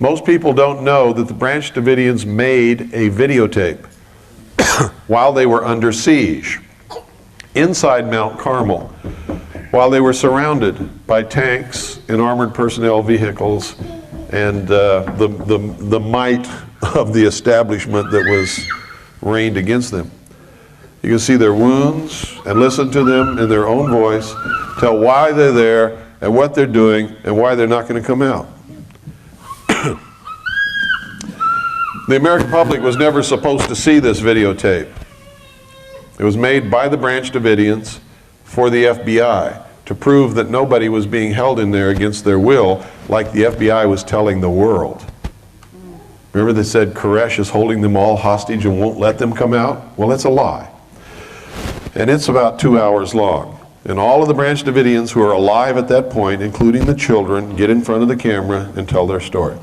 Most people don't know that the Branch Davidians made a videotape while they were under siege inside Mount Carmel, while they were surrounded by tanks and armored personnel vehicles and the might of the establishment that was rained against them. You can see their wounds and listen to them in their own voice, tell why they're there and what they're doing and why they're not going to come out. The American public was never supposed to see this videotape. It was made by the Branch Davidians for the FBI to prove that nobody was being held in there against their will, like the FBI was telling the world. Remember they said Koresh is holding them all hostage and won't let them come out? Well, that's a lie. And it's about 2 hours long. And all of the Branch Davidians who are alive at that point, including the children, get in front of the camera and tell their story.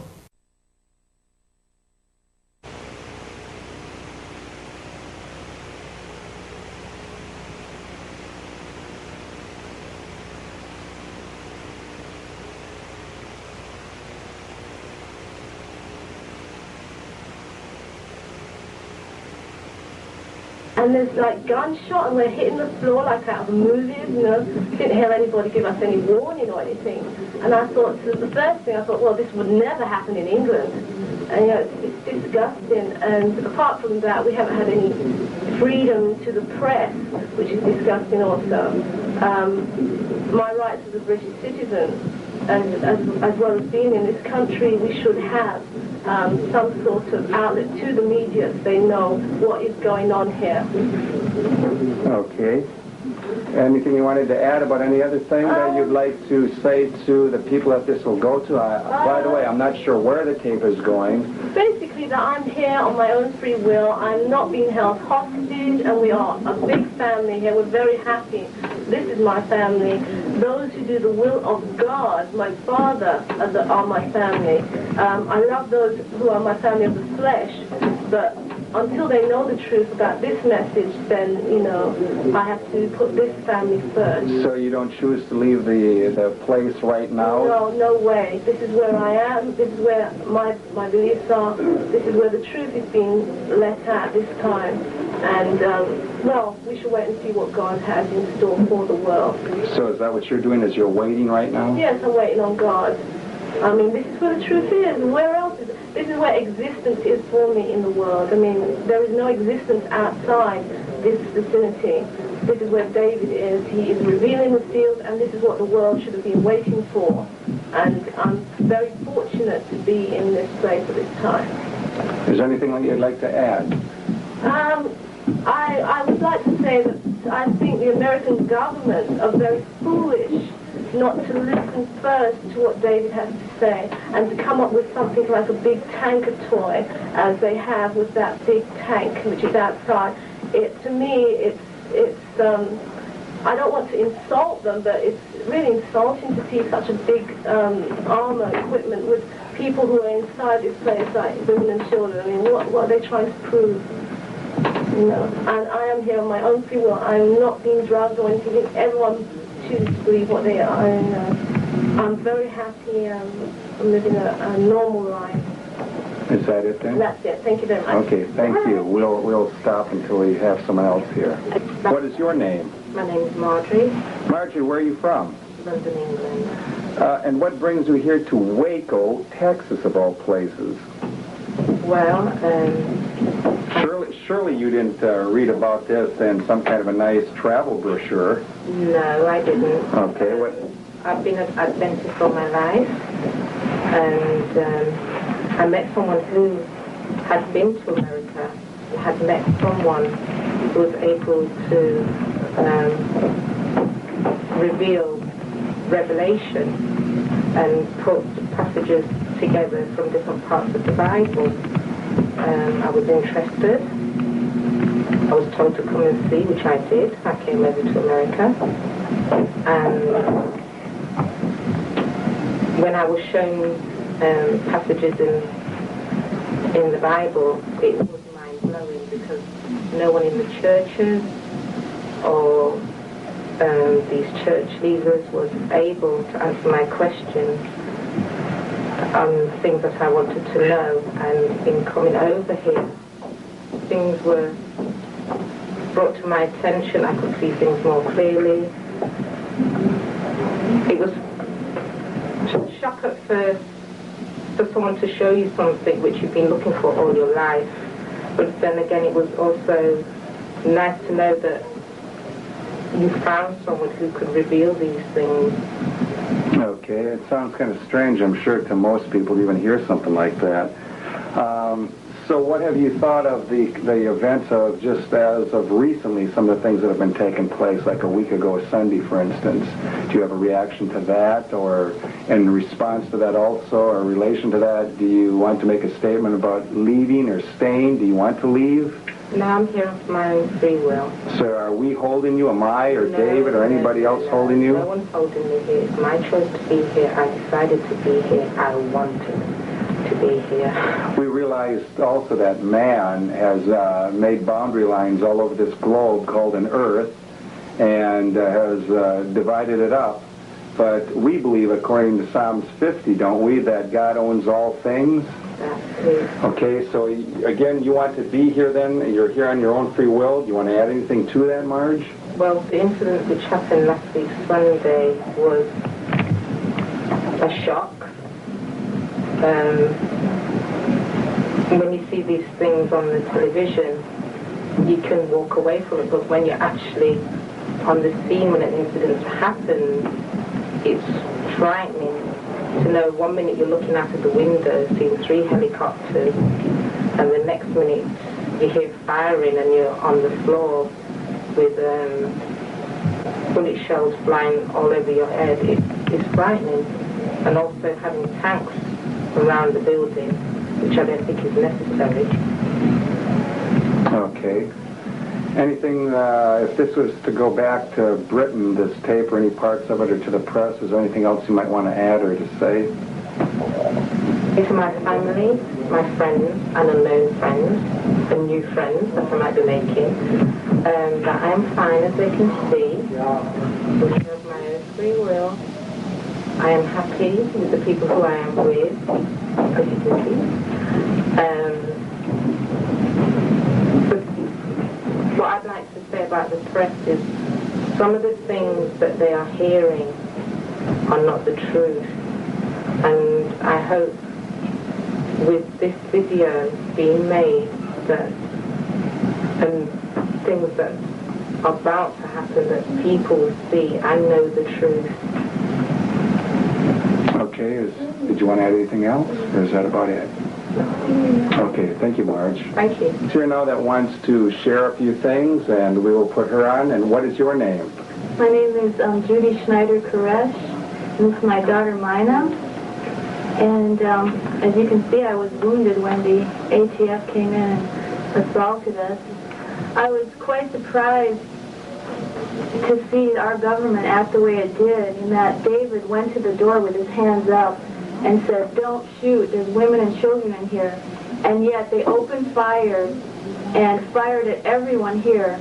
And there's like gunshot and we're hitting the floor like out of the movies, you know. Didn't hear anybody give us any warning or anything. And I thought, so the first thing I thought, well, this would never happen in England. And you know, it's disgusting. And apart from that, we haven't had any freedom to the press, which is disgusting also. My rights as a British citizen, as well as being in this country, we should have some sort of outlet to the media so they know what is going on here. Okay. Anything you wanted to add about any other thing that you'd like to say to the people that this will go to? By the way, I'm not sure where the tape is going. Basically, that I'm here on my own free will. I'm not being held hostage, and we are a big family here. We're very happy. This is my family. Those who do the will of God, my Father, are my family. I love those who are my family of the flesh, but until they know the truth about this message, then, you know, I have to put this family first. So you don't choose to leave the place right now? No, no way. This is where I am. This is where my beliefs are. This is where the truth is being let out this time. And, well, we should wait and see what God has in store for the world. So is that what you're doing, is you're waiting right now? Yes, I'm waiting on God. I mean, this is where the truth is. Where else is it? This is where existence is for me in the world. I mean, there is no existence outside this vicinity. This is where David is. He is revealing the seals, and this is what the world should have been waiting for. And I'm very fortunate to be in this place at this time. Is there anything that you'd like to add? I would like to say that I think the American government are very foolish not to listen first to what David has to say and to come up with something like a big tanker toy, as they have with that big tank which is outside. To me, it's I don't want to insult them, but it's really insulting to see such a big armor equipment with people who are inside this place, like women and children. I mean, what are they trying to prove? You know, and I am here on my own free will. I'm not being drugged or anything. Everyone chooses to believe what they are. And I'm very happy. I'm living a normal life. Is that it then? That's it. Thank you very much. Okay, thank you. We'll stop until we have someone else here. What is your name? My name is Marjorie. Marjorie, where are you from? London, England. And what brings you here to Waco, Texas, of all places? Well, Surely you didn't read about this in some kind of a nice travel brochure. no, I didn't. Okay, what? I've been an Adventist all my life, and I met someone who had been to America, had met someone who was able to reveal revelation and put passages together from different parts of the Bible. I was interested. I was told to come and see, which I did. I came over to America. And when I was shown passages in the Bible, it was mind-blowing because no one in the churches or these church leaders was able to answer my questions. things that I wanted to know, and in coming over here, things were brought to my attention. I could see things more clearly. It was a shock at first for someone to show you something which you've been looking for all your life, but then again it was also nice to know that you found someone who could reveal these things. Okay, it sounds kind of strange, I'm sure, to most people to even hear something like that. So what have you thought of the events of just as of recently, some of the things that have been taking place, like a week ago Sunday, for instance? Do you have a reaction to that, or in response to that also, or in relation to that, do you want to make a statement about leaving or staying? Do you want to leave? No, I'm here of my own free will. So are we holding you? Am I or David or anybody else holding you? No one's holding me here. It's my choice to be here. I decided to be here. I wanted to be here. We realized also that man has made boundary lines all over this globe called an earth and has divided it up. But we believe, according to Psalms 50, don't we, that God owns all things? Okay, so again, you want to be here then? You're here on your own free will. Do you want to add anything to that, Marge? Well, the incident which happened last week Sunday was a shock. When you see these things on the television, you can walk away from it, but when you're actually on the scene when an incident happens, it's frightening to know 1 minute you're looking out of the window, seeing 3 helicopters, and the next minute you hear firing and you're on the floor with bullet shells flying all over your head. It's frightening. And also having tanks around the building, which I don't think is necessary. Okay. Anything, if this was to go back to Britain, this tape, or any parts of it, or to the press, is there anything else you might want to add or to say? To my family, my friends, and unknown friends, and new friends that I might be making, that I am fine as they can see, which of my own free will. I am happy with the people who I am with, as you can see. What I'd like to say about the press is some of the things that they are hearing are not the truth. And I hope with this video being made that and things that are about to happen, that people will see and know the truth. Okay, did you want to add anything else, or is that about it? Okay, thank you, Marge. Thank you. Here now that wants to share a few things, and we will put her on. And what is your name? My name is Judy Schneider-Koresh, and this is my daughter, Mina. And as you can see, I was wounded when the ATF came in and assaulted us. I was quite surprised to see our government act the way it did, in that David went to the door with his hands up and said, "Don't shoot, there's women and children in here." And yet they opened fire and fired at everyone here.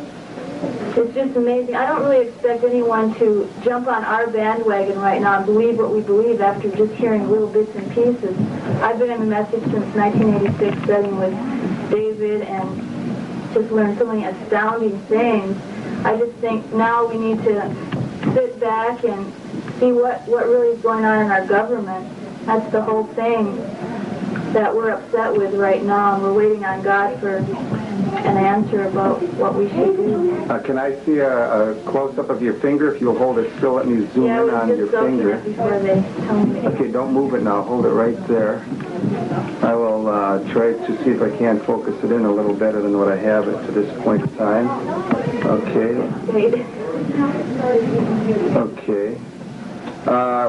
It's just amazing. I don't really expect anyone to jump on our bandwagon right now and believe what we believe after just hearing little bits and pieces. I've been in the message since 1986, studying with David, and just learned so many astounding things. I just think now we need to sit back and see what really is going on in our government. That's the whole thing that we're upset with right now, and we're waiting on God for an answer about what we should do. Can I see a close-up of your finger? If you'll hold it still, let me zoom in on your finger. Before they tell me. Okay, don't move it now. Hold it right there. I will try to see if I can focus it in a little better than what I have it to this point in time. Okay. Okay.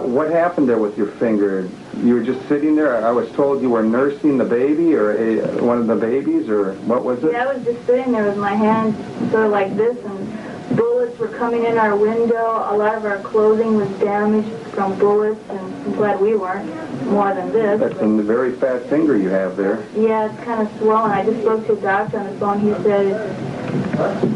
What happened there with your finger? You were just sitting there? I was told you were nursing the baby, or one of the babies, or what was it? Yeah, I was just sitting there with my hands sort of like this, and bullets were coming in our window. A lot of our clothing was damaged from bullets, and I'm glad we weren't more than this. That's a very fat finger you have there. Yeah, it's kind of swollen. I just spoke to a doctor on the phone. He said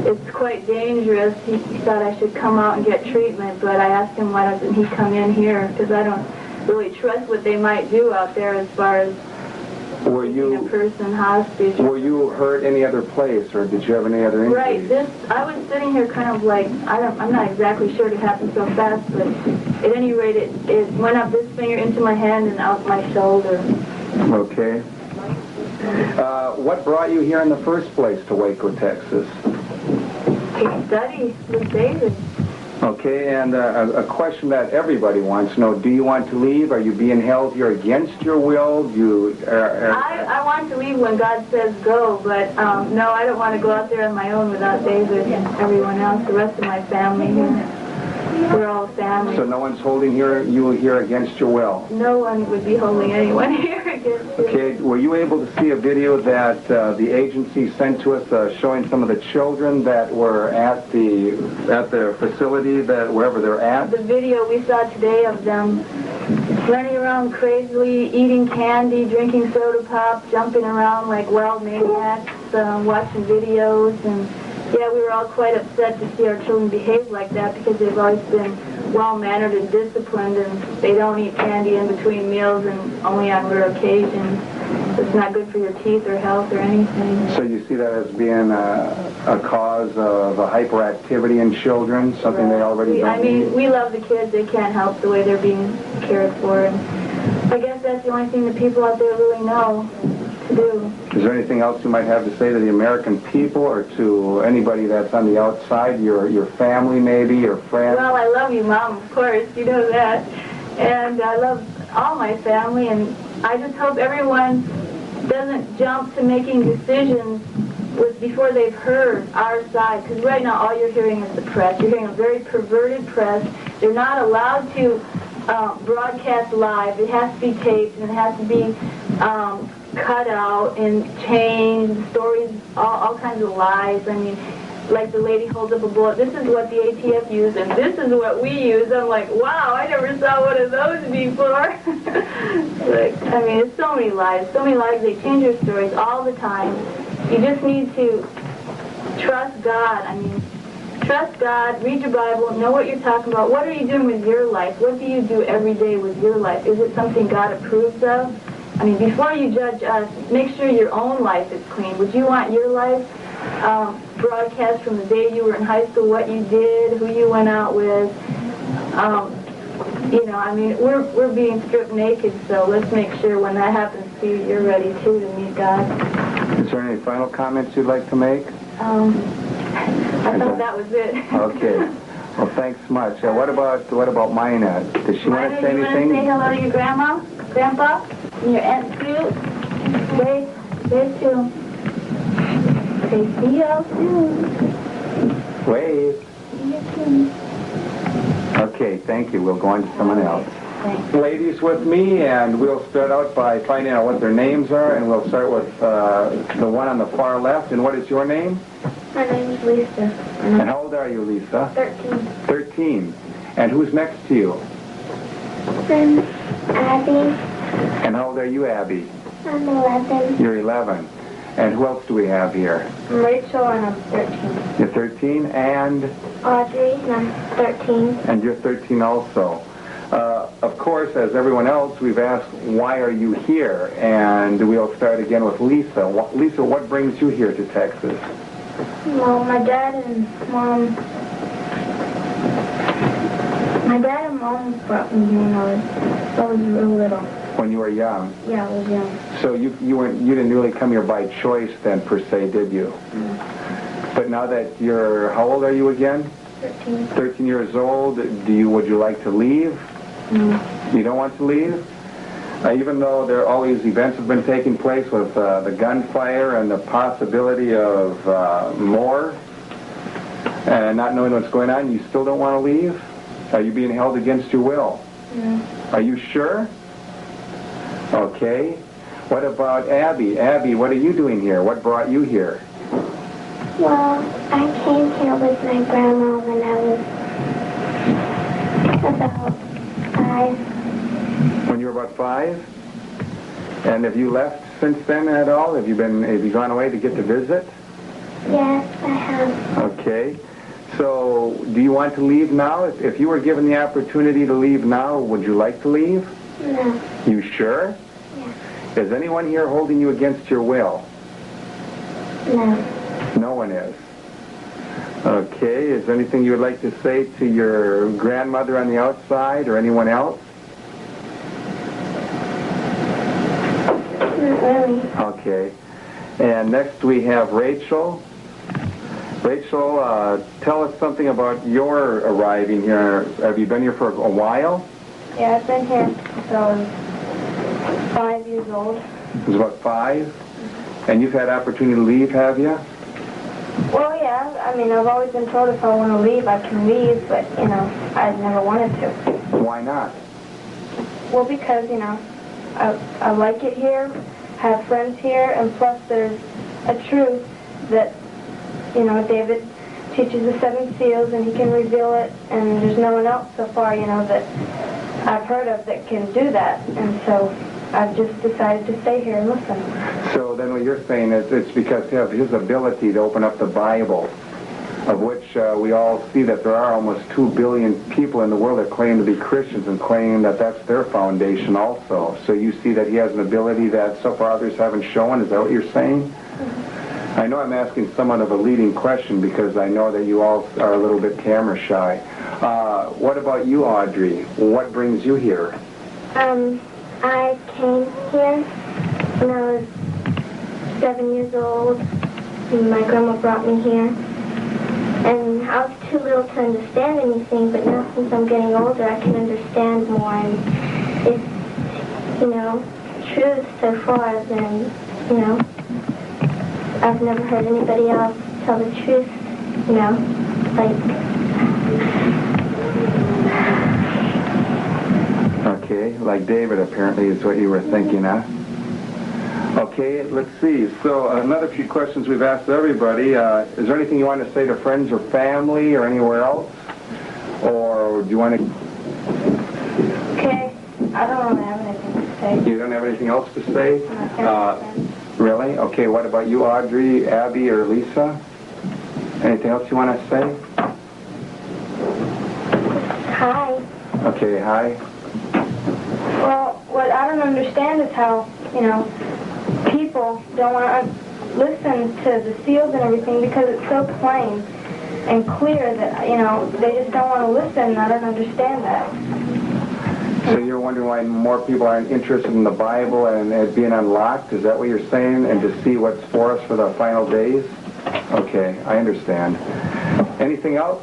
it's quite dangerous. He thought I should come out and get treatment, but I asked him why doesn't he come in here, because I don't really trust what they might do out there as far as Were taking a person hostage. Were you hurt any other place, or did you have any other injuries? Right. I was sitting here kind of like, I'm not exactly sure it happened so fast, but at any rate, it went up this finger into my hand and out my shoulder. Okay. What brought you here in the first place to Waco, Texas? To study with David. Okay, and a question that everybody wants to know, do you want to leave? Are you being held here against your will? I want to leave when God says go, but no, I don't want to go out there on my own without David and everyone else, the rest of my family here. We're all family. So no one's holding you here against your will? No one would be holding anyone here against you. Okay, were you able to see a video that the agency sent to us showing some of the children that were at their facility, wherever they're at? The video we saw today of them running around crazily, eating candy, drinking soda pop, jumping around like wild maniacs, watching videos, and yeah, we were all quite upset to see our children behave like that because they've always been well-mannered and disciplined, and they don't eat candy in between meals and only on rare occasions. It's not good for your teeth or health or anything. So you see that as being a cause of hyperactivity in children, something they already don't need? We love the kids. They can't help the way they're being cared for. And I guess that's the only thing that people out there really know to do. Is there anything else you might have to say to the American people or to anybody that's on the outside, your family maybe, your friends? Well, I love you, Mom, of course. You know that. And I love all my family, and I just hope everyone doesn't jump to making decisions before they've heard our side, because right now all you're hearing is the press. You're hearing a very perverted press. They're not allowed to broadcast live. It has to be taped, and it has to be cut out and changed, stories, all kinds of lies. I mean, like the lady holds up a bullet, this is what the ATF used, and this is what we use. I'm like, wow, I never saw one of those before. I mean, it's so many lies. They change their stories all the time. You just need to trust God. I mean, trust God, read your Bible, know what you're talking about. What are you doing with your life? What do you do every day with your life? Is it something God approves of? I mean, before you judge us, make sure your own life is clean. Would you want your life broadcast from the day you were in high school, what you did, who you went out with? You know, I mean, we're being stripped naked, so let's make sure when that happens to you, you're ready, too, to meet God. Is there any final comments you'd like to make? I thought that was it. Okay. Well, thanks much. What about Minette? Does she want to say anything? You want to say hello to your grandma, grandpa, and your Aunt Sue? Wave too. Say, see y'all soon. Wave. See you soon. Okay, thank you. We'll go on to someone else. Thanks. Ladies with me, and we'll start out by finding out what their names are, and we'll start with the one on the far left. And what is your name? My name is Lisa. And how old are you, Lisa? 13. 13. And who's next to you? I'm Abby. And how old are you, Abby? I'm 11. You're 11. And who else do we have here? I'm Rachel, and I'm 13. You're 13, and? Audrey, and I'm 13. And you're 13 also. Of course, as everyone else, we've asked, why are you here? And we'll start again with Lisa. Lisa, what brings you here to Texas? Well, my dad and mom brought me here when I was real little. When you were young? Yeah, I was young. So you didn't really come here by choice then, per se, did you? Mm. But now that you're, how old are you again? 13. 13 years old. Would you like to leave? No. You don't want to leave? Even though all these events have been taking place with the gunfire and the possibility of more, and not knowing what's going on, you still don't want to leave? Are you being held against your will? No. Are you sure? Okay. What about Abby? Abby, what are you doing here? What brought you here? Well, I came here with my grandma when I was about 5. When you were about 5? And have you left since then at all? Have you gone away to get to visit? Yes, I have. Okay. So, do you want to leave now? If you were given the opportunity to leave now, would you like to leave? No. You sure? Yeah. Is anyone here holding you against your will? No. No one is. Okay, is there anything you would like to say to your grandmother on the outside or anyone else? Not really. Okay. And next we have Rachel. Rachel, tell us something about your arriving here. Have you been here for a while? Yeah, I've been here since I was 5 years old. It was about 5? And you've had opportunity to leave, have you? Well, yeah, I mean, I've always been told if I want to leave, I can leave, but, you know, I've never wanted to. Why not? Well, because, you know, I like it here, have friends here, and plus there's a truth that, you know, David teaches the 7 seals and he can reveal it, and there's no one else so far, you know, that I've heard of that can do that. And so I've just decided to stay here and listen. So then what you're saying is it's because of his ability to open up the Bible, of which we all see that there are almost 2 billion people in the world that claim to be Christians and claim that that's their foundation also. So you see that he has an ability that so far others haven't shown. Is that what you're saying? Mm-hmm. I know I'm asking somewhat of a leading question because I know that you all are a little bit camera shy. What about you, Audrey? What brings you here? I came here when I was 7 years old, and my grandma brought me here. And I was too little to understand anything, but now since I'm getting older, I can understand more. And it's, you know, truth so far, then, you know, I've never heard anybody else tell the truth, you know, like... Okay, like David apparently is what you were thinking, huh? Okay, let's see. So another few questions we've asked everybody. Is there anything you want to say to friends or family or anywhere else? Or do you want to... Okay, I don't really have anything to say. You don't have anything else to say? Really? Okay, what about you, Audrey, Abby, or Lisa? Anything else you want to say? Hi. Okay, hi. Well, what I don't understand is how, you know, people don't want to listen to the seals and everything because it's so plain and clear that, you know, they just don't want to listen. I don't understand that. So you're wondering why more people aren't interested in the Bible and it being unlocked? Is that what you're saying? And to see what's for us for the final days? Okay, I understand. Anything else?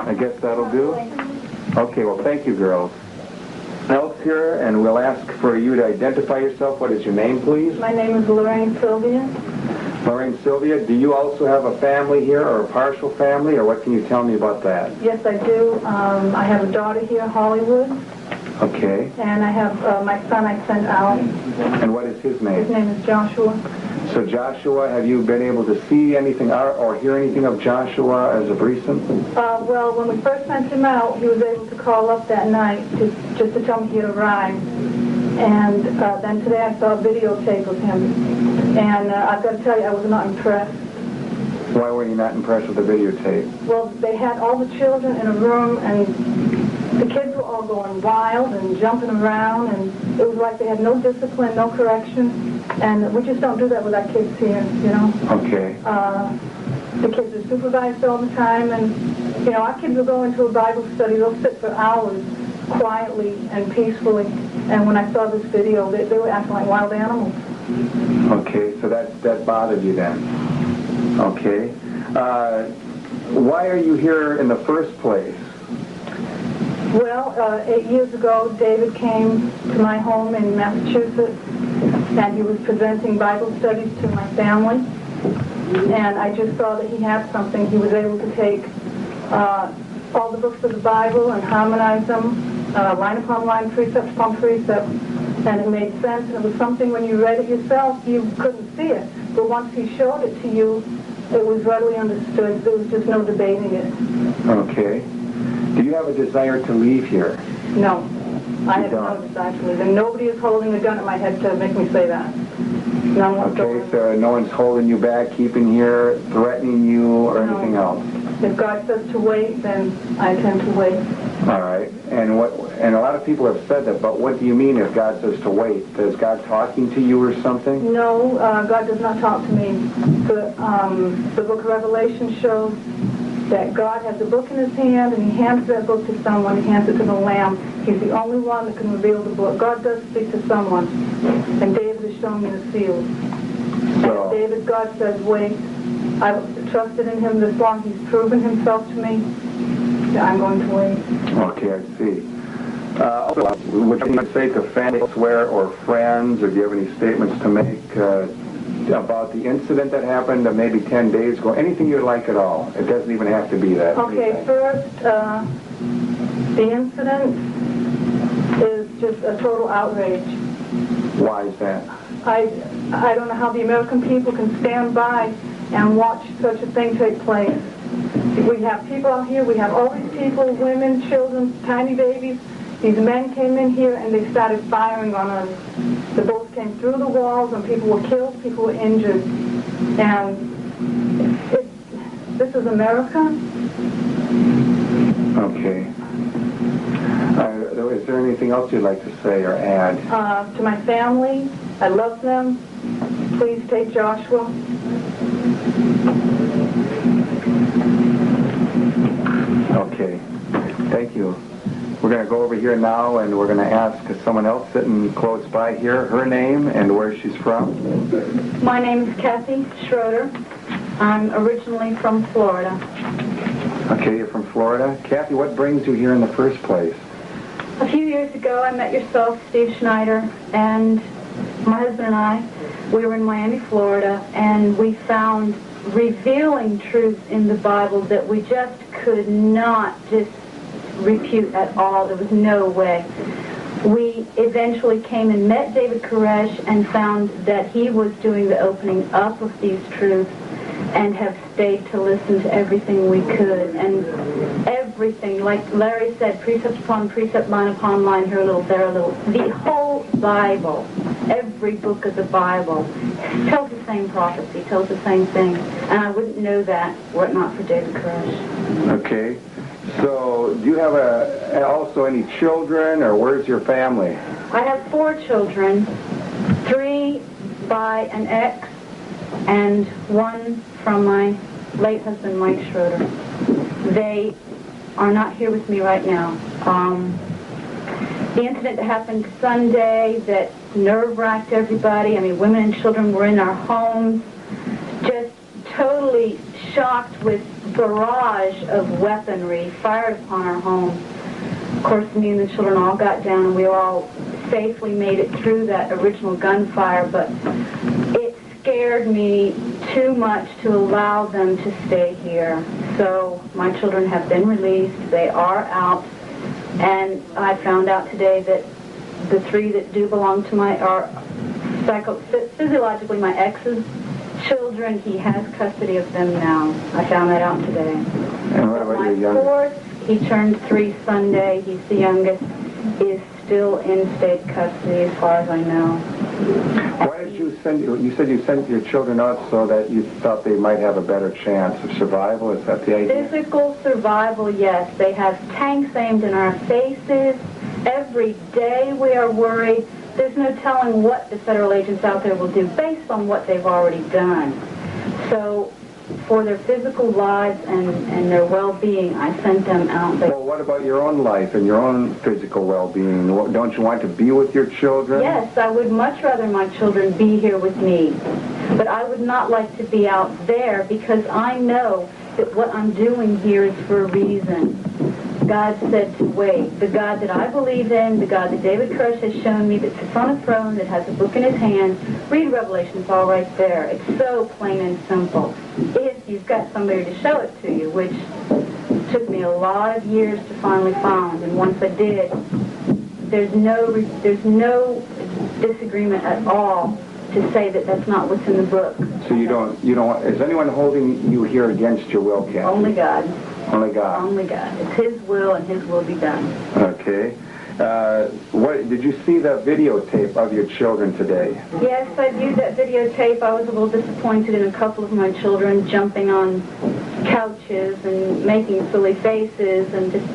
I guess that'll do. Okay, well, thank you, girls. Else here, and we'll ask for you to identify yourself. What is your name, please? My name is Lorraine Sylvia. Lorraine Sylvia, do you also have a family here, or a partial family, or what can you tell me about that? Yes, I do. I have a daughter here, Hollywood, Okay. and I have my son I sent out. And what is his name? His name is Joshua. So Joshua, have you been able to see anything or hear anything of Joshua as of recent? Well, when we first sent him out, he was able to call up that night just to tell me he had arrived. And then today I saw a videotape of him. And I've got to tell you, I was not impressed. Why were you not impressed with the videotape? Well, they had all the children in a room, and the kids were all going wild and jumping around, and it was like they had no discipline, no correction. And we just don't do that with our kids here, you know. Okay. The kids are supervised all the time, and, you know, our kids will go into a Bible study, they'll sit for hours quietly and peacefully. And when I saw this video, they were acting like wild animals. Okay, so that bothered you then. Okay. Why are you here in the first place? Well, 8 years ago, David came to my home in Massachusetts, and he was presenting Bible studies to my family. And I just saw that he had something. He was able to take all the books of the Bible and harmonize them, line upon line, precept upon precept, and it made sense. And it was something when you read it yourself, you couldn't see it. But once he showed it to you, it was readily understood. There was just no debating it. Okay. Do you have a desire to leave here? No. I have no desire to leave. And nobody is holding a gun at my head to make me say that. No one Okay, so no one's holding you back, keeping here, threatening you, or anything else? If God says to wait, then I intend to wait. All right. And a lot of people have said that, but what do you mean if God says to wait? Is God talking to you or something? No, God does not talk to me. The book of Revelation shows that God has a book in his hand, and he hands that book to someone. He hands it to the Lamb. He's the only one that can reveal the book. God does speak to someone, and David has shown me the seals. So, David, God says, wait. I've trusted in him this long. He's proven himself to me. I'm going to wait. okay, I see. Also, would you say to family elsewhere or friends, or do you have any statements to make about the incident that happened maybe 10 days ago? Anything you'd like at all. It doesn't even have to be that. Okay, first, the incident is just a total outrage. Why is that? I don't know how the American people can stand by and watch such a thing take place. We have people out here, we have all these people, women, children, tiny babies. These men came in here and they started firing on us. The bullets came through the walls and people were killed, people were injured. And this is America. Okay. Is there anything else you'd like to say or add? To my family, I love them. Please take Joshua. Okay. Thank you. We're going to go over here now, and we're going to ask someone else sitting close by here her name and where she's from. My name is Kathy Schroeder. I'm originally from Florida. Okay, you're from Florida. Kathy, what brings you here in the first place? A few years ago, I met yourself, Steve Schneider, and my husband and I, we were in Miami, Florida, and we found revealing truths in the Bible that we just could not just refute at all. There was no way. We eventually came and met David Koresh and found that he was doing the opening up of these truths, and have stayed to listen to everything we could. And everything, like Larry said, precept upon precept, line upon line, here a little, there a little. The whole Bible, every book of the Bible, tells the same prophecy, tells the same thing. And I wouldn't know that were it not for David Koresh. Okay. So, do you have also any children, or where's your family? I have 4 children, 3 by an ex, and 1 from my late husband, Mike Schroeder. They are not here with me right now. The incident that happened Sunday that nerve-wracked everybody, I mean, women and children were in our homes, just totally shocked with barrage of weaponry fired upon our homes. Of course, me and the children all got down, and we all safely made it through that original gunfire, but it scared me too much to allow them to stay here. So my children have been released. They are out. And I found out today that the 3 that do belong to physiologically my ex's children, he has custody of them now. I found that out today. And what about your youngest? My 4th, he turned 3 Sunday. He's the youngest. Is still in state custody as far as I know. Why did you said you sent your children out so that you thought they might have a better chance of survival? Is that the idea? Physical survival, yes. They have tanks aimed in our faces. Every day we are worried. There's no telling what the federal agents out there will do based on what they've already done. So for their physical lives and their well-being, I sent them out. Well, what about your own life and your own physical well-being? Don't you want to be with your children? Yes, I would much rather my children be here with me. But I would not like to be out there because I know that what I'm doing here is for a reason. God said to wait. The God that I believe in, the God that David Koresh has shown me that sits on a throne, that has a book in his hand. Read Revelation, it's all right there. It's so plain and simple. If you've got somebody to show it to you, which took me a lot of years to finally find, and once I did, there's no disagreement at all to say that that's not what's in the book. So you don't, is anyone holding you here against your will, Kathy? Only God. Only God. Only God. It's his will, and his will be done. Okay. What did you see the videotape of your children today? Yes, I viewed that videotape. I was a little disappointed in a couple of my children jumping on couches and making silly faces and just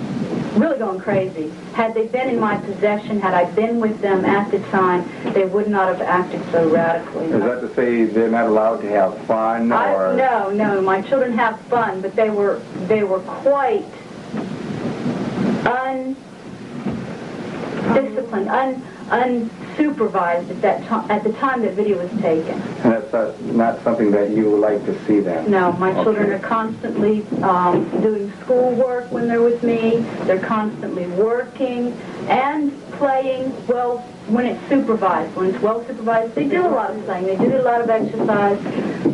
really going crazy. Had they been in my possession, had I been with them at the time, they would not have acted so radically. Is that to say they're not allowed to have fun, or? No. My children have fun, but they were quite undisciplined, unsupervised at the time that video was taken. And that's not something that you would like to see then? No, my children are constantly doing schoolwork when they're with me. They're constantly working and playing, well, when it's supervised. When it's well supervised, they do a lot of playing. They do a lot of exercise,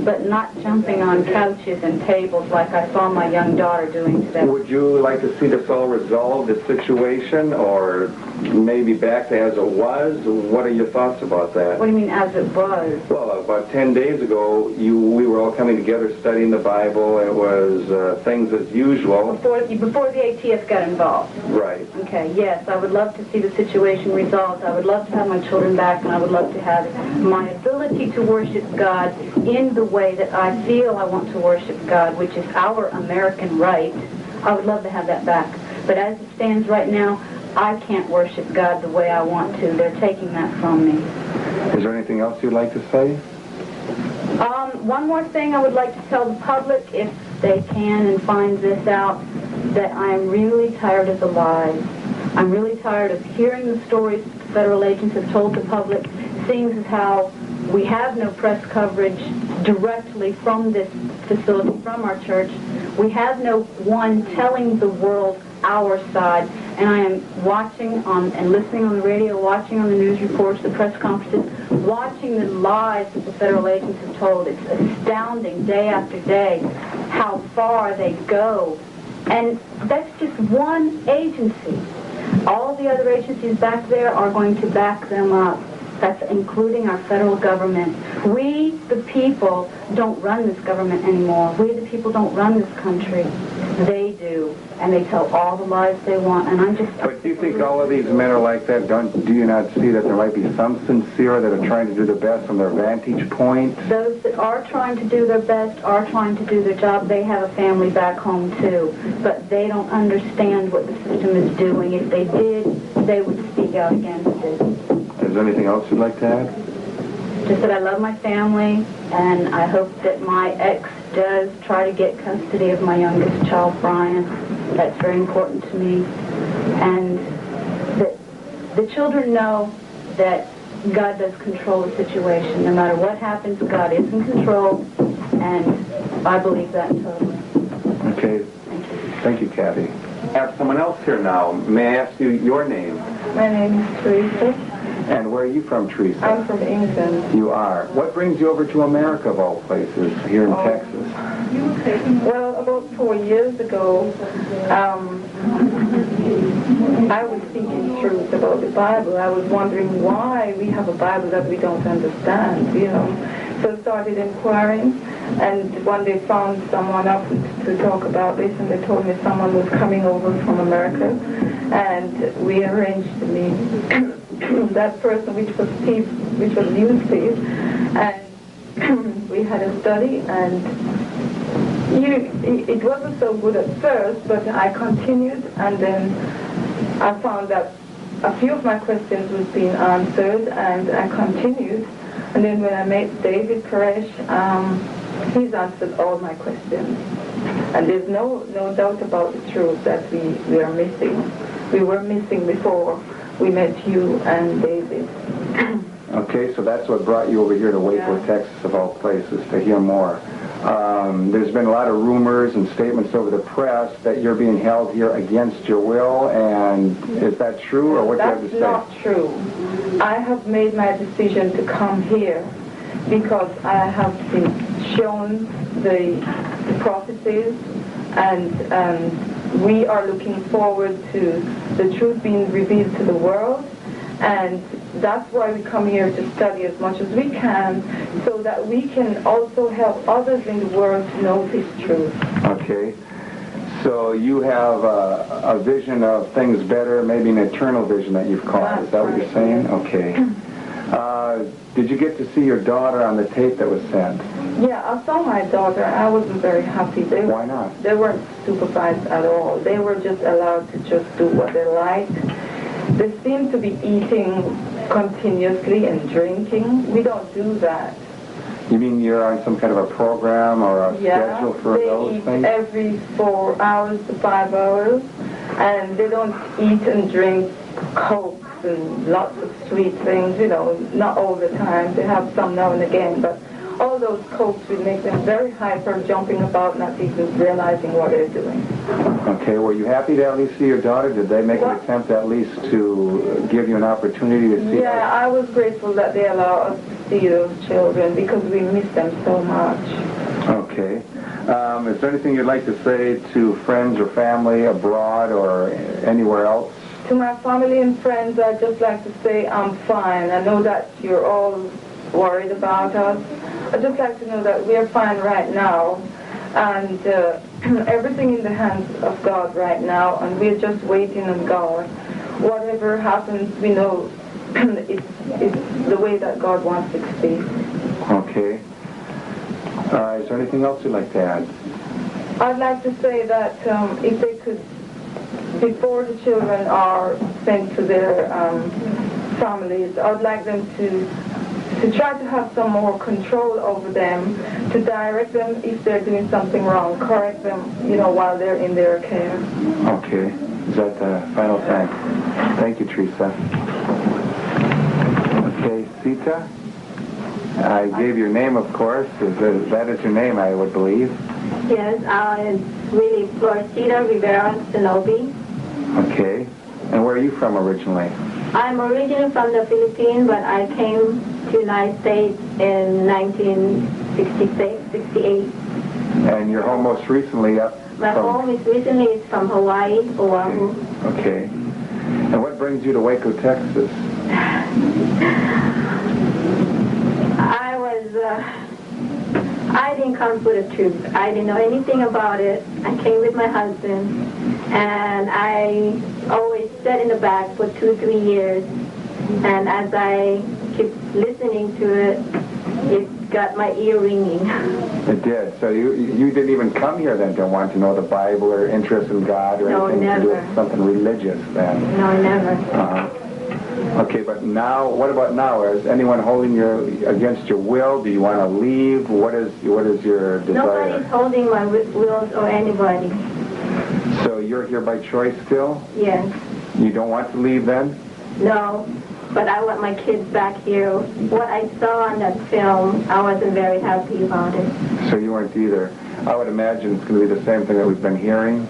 but not jumping on couches and tables like I saw my young daughter doing today. Would you like to see this all resolved, this situation, or maybe back to as it was? What are your thoughts about that? What do you mean, as it was? Well, about 10 days ago, we were all coming together studying the Bible. It was things as usual. Before the ATF got involved. Right. Okay, yes, I would love to see the situation resolved. I would love to have my children back, and I would love to have my ability to worship God in the way that I feel I want to worship God, which is our American right. I would love to have that back. But as it stands right now, I can't worship God the way I want to. They're taking that from me. Is there anything else you'd like to say? One more thing I would like to tell the public, if they can and find this out, that I am really tired of the lies. I'm really tired of hearing the stories that the federal agents have told the public, seeing as how we have no press coverage directly from this facility, from our church. We have no one telling the world our side. And I am watching on and listening on the radio, watching on the news reports, the press conferences, watching the lies that the federal agents have told. It's astounding day after day how far they go. And that's just one agency. All the other agencies back there are going to back them up. That's including our federal government. We, the people, don't run this government anymore. We, the people, don't run this country. They do. And they tell all the lies they want. And I'm just... But do you think all of these men are like that? Do you not see that there might be some sincere that are trying to do their best from their vantage point? Those that are trying to do their best are trying to do their job. They have a family back home, too. But they don't understand what the system is doing. If they did, they would speak out against it. Is there anything else you'd like to add? Just that I love my family, and I hope that my ex does try to get custody of my youngest child, Brian. That's very important to me. And that the children know that God does control the situation. No matter what happens, God is in control, and I believe that totally. Okay. Thank you, Kathy. I have someone else here now. May I ask you your name? My name is Teresa. And where are you from, Teresa? I'm from England. You are. What brings you over to America, of all places, here in Texas? Well, about 4 years ago, I was seeking truth about the Bible. I was wondering why we have a Bible that we don't understand, you know. So I started inquiring, and one day found someone up to talk about this, and they told me someone was coming over from America, and we arranged to meet that person, which was Steve, which was you, Steve, and we had a study, and it wasn't so good at first, but I continued, and then I found that a few of my questions was being answered, and I continued. And then when I met David Koresh, he's answered all my questions. And there's no doubt about the truth that we are missing. We were missing before we met you and David. Okay, so that's what brought you over here to Waco, Texas, of all places, to hear more. There's been a lot of rumors and statements over the press that you're being held here against your will, and is that true, or what do you have to say? That's not true. I have made my decision to come here because I have been shown the prophecies, and we are looking forward to the truth being revealed to the world, and that's why we come here to study as much as we can so that we can also help others in the world to know this truth. Okay. So you have a vision of things better, maybe an eternal vision that you've caught. Is that what you're saying? Okay. Did you get to see your daughter on the tape that was sent? Yeah, I saw my daughter. I wasn't very happy. Why not? They weren't supervised at all. They were just allowed to just do what they liked. They seemed to be eating continuously and drinking. We don't do that. You mean you're on some kind of a program or a schedule for those They eat things? every 4 hours to 5 hours, and they don't eat and drink Cokes and lots of sweet things, you know, not all the time. They have some now and again, but all those Cokes would make them very hyper, jumping about, not even realizing what they're doing. Okay, were you happy to at least see your daughter? Did they make an attempt at least to give you an opportunity to see her? Yeah, I was grateful that they allow us to see those children because we miss them so much. Okay. Is there anything you'd like to say to friends or family abroad or anywhere else? To my family and friends, I'd just like to say I'm fine. I know that you're all worried about us. I'd just like to know that we're fine right now, and everything in the hands of God right now, and we're just waiting on God. Whatever happens, we know it's the way that God wants it to be. Okay. Is there anything else you'd like to add? I'd like to say that if they could, before the children are sent to their families, I'd like them to try to have some more control over them, to direct them if they're doing something wrong, correct them, you know, while they're in their care. Okay. Is that the final thank? Thank you, Teresa. Okay, Sita? I gave your name, of course. That is your name, I would believe. Yes, it's really Florcita Rivera Sanobi. Okay. And where are you from originally? I'm originally from the Philippines, but I came to the United States in 1966, 68. And your home most recently up My from... home is recently from Hawaii, Oahu. Okay. And what brings you to Waco, Texas? I didn't come for the trip. I didn't know anything about it. I came with my husband, and I always sat in the back for 2-3 years. And as I keep listening to it, it got my ear ringing. It did. So you didn't even come here then to want to know the Bible or interest in God or anything to do with something religious then? No, never. Okay, but now, what about now? Is anyone holding you against your will? Do you want to leave? What is your desire? Nobody's holding my wills or anybody. So you're here by choice still? Yes. You don't want to leave then? No, but I want my kids back here. What I saw on that film, I wasn't very happy about it. So you weren't either. I would imagine it's going to be the same thing that we've been hearing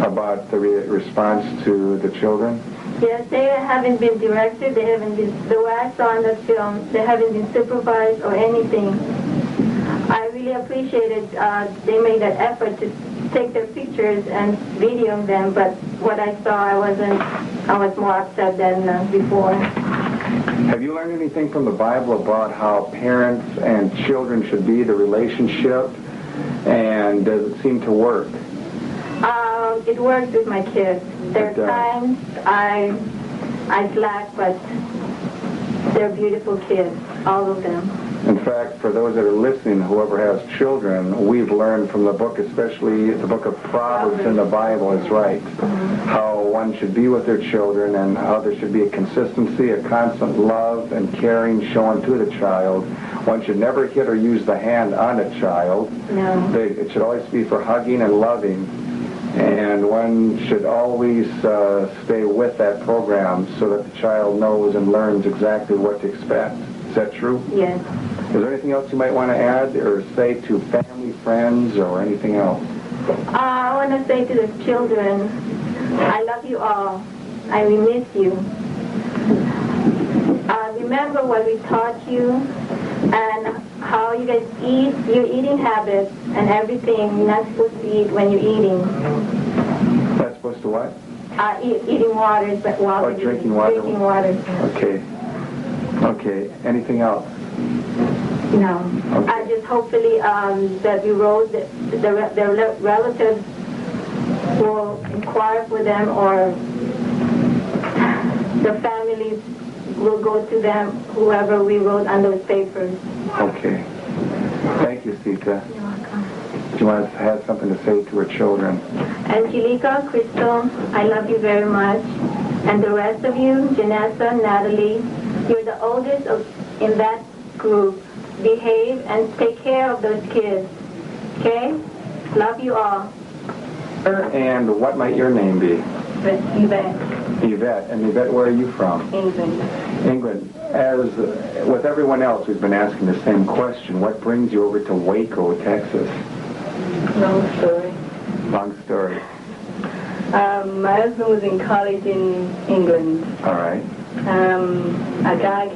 about the response to the children. Yes, they haven't been directed, they haven't been, the way I saw in the film, they haven't been supervised or anything. I really appreciated they made that effort to take their pictures and video them, but what I saw, I was more upset than before. Have you learned anything from the Bible about how parents and children should be, the relationship, and does it seem to work? It works with my kids. There are times I slack, but they're beautiful kids, all of them. In fact, for those that are listening, whoever has children, we've learned from the book, especially the book of Proverbs in the Bible is right, how one should be with their children and how there should be a consistency, a constant love and caring shown to the child. One should never hit or use the hand on a child. No. It should always be for hugging and loving. And one should always stay with that program so that the child knows and learns exactly what to expect. Is that true? Yes. Is there anything else you might want to add or say to family, friends, or anything else? I want to say to the children, I love you all. I will miss you. Remember what we taught you and how you guys eat, your eating habits and everything. You're not supposed to eat when you're eating. Not supposed to what? Eating water, but while Oh, drinking water. Drinking water. Okay. Okay. Anything else? No. Okay. I just hopefully that we wrote the relatives will inquire for them or the families will go to them, whoever we wrote on those papers. Okay. Thank you, Sita. You're welcome. Do you want to have something to say to her children? Angelica, Crystal, I love you very much. And the rest of you, Janessa, Natalie, you're the oldest in that group. Behave and take care of those kids. Okay? Love you all. And what might your name be? Yvette. Yvette. And Yvette, where are you from? England. England. As with everyone else who's been asking the same question, what brings you over to Waco, Texas? Long story. Long story. My husband was in college in England. All right. A guy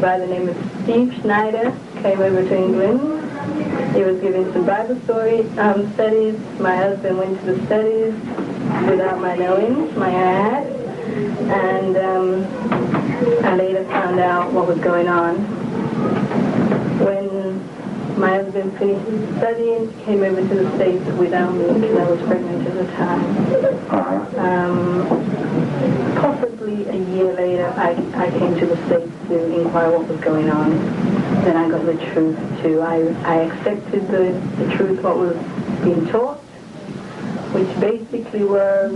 by the name of Steve Schneider came over to England. He was giving some Bible studies. My husband went to the studies without my knowing, my ad. And I later found out what was going on. When my husband finished his studying, he came over to the States without me because I was pregnant at the time. Possibly a year later, I came to the States to inquire what was going on. Then I got the truth too. I accepted the truth, what was being taught, which basically were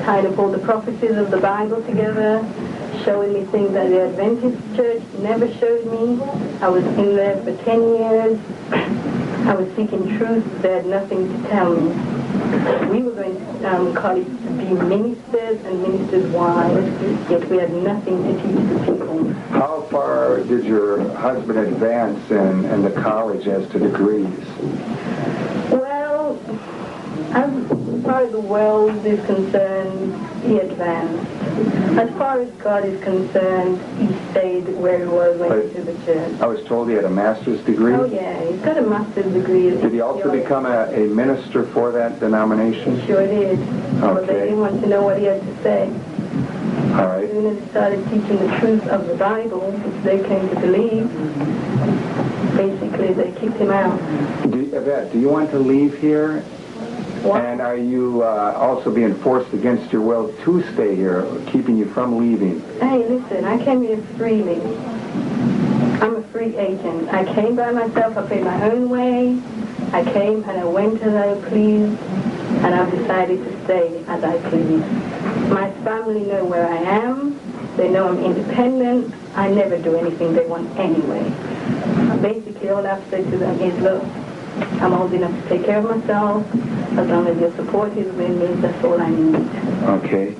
tying up all the prophecies of the Bible together, showing me things that the Adventist Church never showed me. I was in there for 10 years. I was seeking truth. They had nothing to tell me. We were going to college to be ministers and ministers' wives, yet we had nothing to teach the people. How far did your husband advance in the college as to degrees? Well, as far as the world is concerned, he advanced. As far as God is concerned, he stayed where he was when he went to the church. I was told he had a master's degree. Oh yeah, he's got a master's degree. Did he also become a minister for that denomination? He sure did. But they didn't want to know what he had to say. All right. As soon as he started teaching the truth of the Bible, which they came to believe, basically they kicked him out. Yvette, do you want to leave here? What? And are you also being forced against your will to stay here, keeping you from leaving? Hey, listen, I came here freely. I'm a free agent. I came by myself. I paid my own way. I came and I went as I pleased, and I've decided to stay as I please. My family know where I am. They know I'm independent. I never do anything they want anyway. Basically, all I've said to them is, look, I'm old enough to take care of myself. As long as your support is with me, that's all I need. Okay.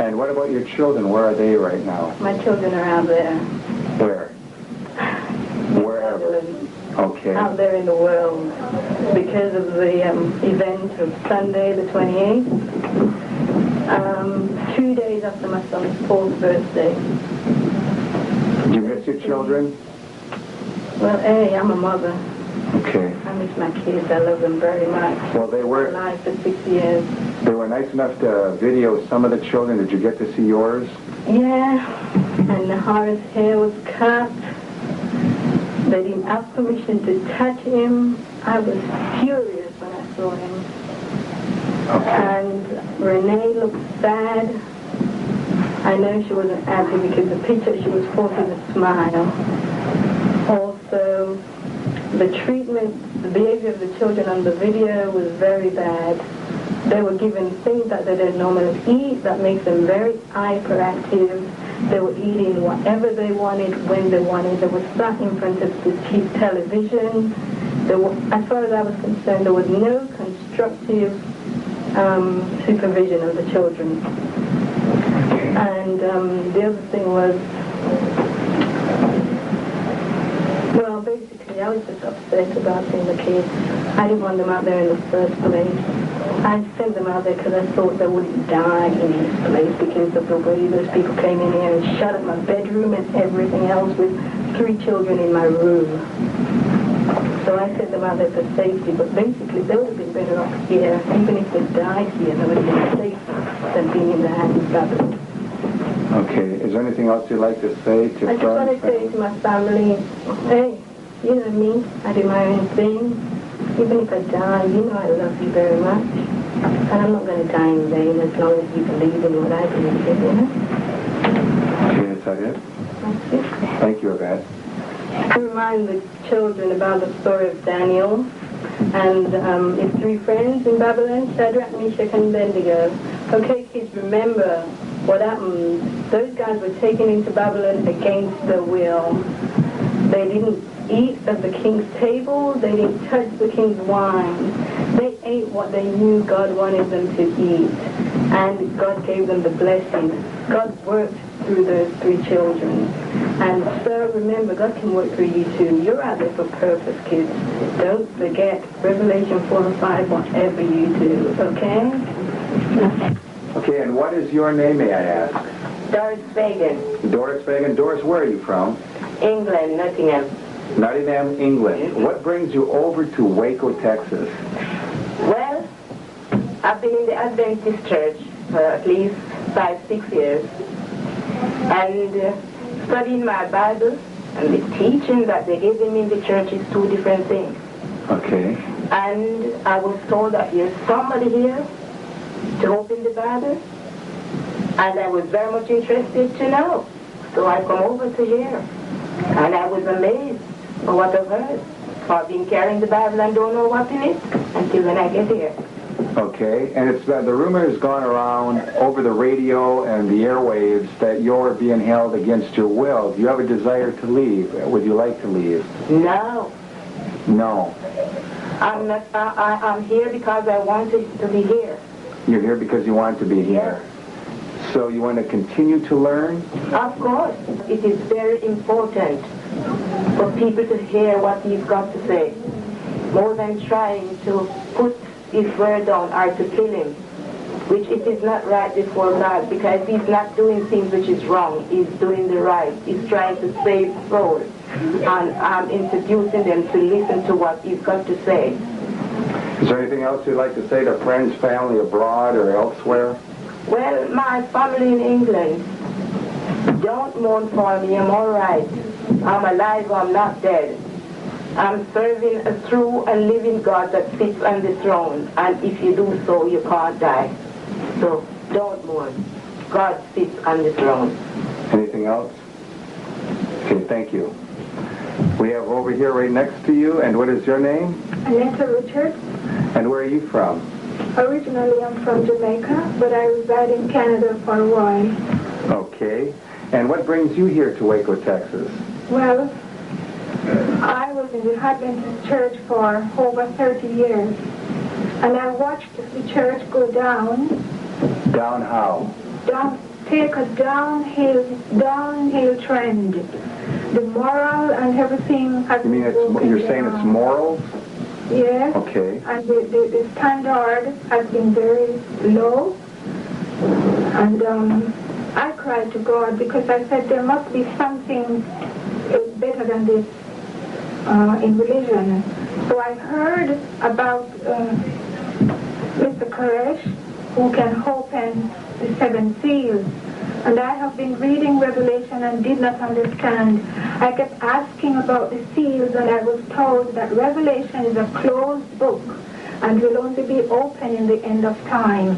And what about your children? Where are they right now? My children are out there. Where? Wherever. Okay. Out there in the world. Because of the event of Sunday, the 28th, 2 days after my son's 4th birthday. Do you miss your children? Well, hey, I'm a mother. Okay. I miss my kids. I love them very much. Well, they were alive for 6 years. They were nice enough to video some of the children. Did you get to see yours? Yeah. And Nahara's hair was cut. They didn't ask permission to touch him. I was furious when I saw him. Okay. And Renee looked sad. I know she wasn't happy because the picture she was forcing to smile. Also, the treatment, the behavior of the children on the video was very bad. They were given things that they don't normally eat that makes them very hyperactive. They were eating whatever they wanted, when they wanted. They were sat in front of the cheap television. As far as I was concerned, there was no constructive supervision of the children. And the other thing was, well, basically, I was just upset about seeing the kids. I didn't want them out there in the first place. I sent them out there because I thought they wouldn't die in this place because of the way those people came in here and shut up my bedroom and everything else with 3 children in my room. So I sent them out there for safety, but basically they would have been better off here. Even if they died here, they would have been safer than being in the hands of Babylon. Okay. Is there anything else you'd like to say to I just want to say to my family, hey, you know me, I do my own thing. Even if I die, you know I love you very much. And I'm not going to die in vain as long as you believe in what I believe in, you know? Okay, is that it? Thank you, Yvette. To remind the children about the story of Daniel and his three friends in Babylon, Shadrach, Meshach, and Abednego. Okay, kids, remember what happened. Those guys were taken into Babylon against their will. They didn't eat at the king's table. They didn't touch the king's wine. They ate what they knew God wanted them to eat. And God gave them the blessing. God worked through those three children. And so remember, God can work through you too. You're out there for purpose, kids. Don't forget Revelation 4 and 5, whatever you do, okay? Okay, and what is your name, may I ask? Doris Fagan, Doris Fagan. Doris, where are you from? England, Nottingham. Nottingham, England. What brings you over to Waco, Texas? Well, I've been in the Adventist church for at least 5-6 years. And studying my Bible and the teaching that they gave me in the church is two different things. Okay. And I was told that there's somebody here to open the Bible. And I was very much interested to know. So I come over to here. And I was amazed at what I've heard. So I've been carrying the Bible and don't know what's in it until when I get here. Okay, and it's the rumor has gone around over the radio and the airwaves that you're being held against your will. Do you have a desire to leave? Would you like to leave? No. No. I'm not. I'm here because I wanted to be here. You're here because you want to be here. So you want to continue to learn? Of course. It is very important for people to hear what he's got to say, more than trying to put his word down or to kill him, which it is not right before God, because he's not doing things which is wrong. He's doing the right. He's trying to save souls. And I'm introducing them to listen to what he's got to say. Is there anything else you'd like to say to friends, family abroad or elsewhere? Well, my family in England, don't mourn for me. I'm all right. I'm alive. I'm not dead. I'm serving a true and living God that sits on the throne. And if you do so, you can't die. So don't mourn. God sits on the throne. Anything else? Okay, thank you. We have over here right next to you, and what is your name? Anita Richards. And where are you from? Originally, I'm from Jamaica, but I reside in Canada for a while. Okay. And what brings you here to Waco, Texas? Well, I was in the Adventist church for over 30 years, and I watched the church go down. Down how? Take a downhill trend. The moral and everything has You mean you're saying it's morals? Yes. Okay. And the standard has been very low. And I cried to God because I said there must be something better than this in religion. So I heard about Mr. Koresh, who can open the 7 seals. And I have been reading Revelation and did not understand. I kept asking about the seals, and I was told that Revelation is a closed book and will only be open in the end of time.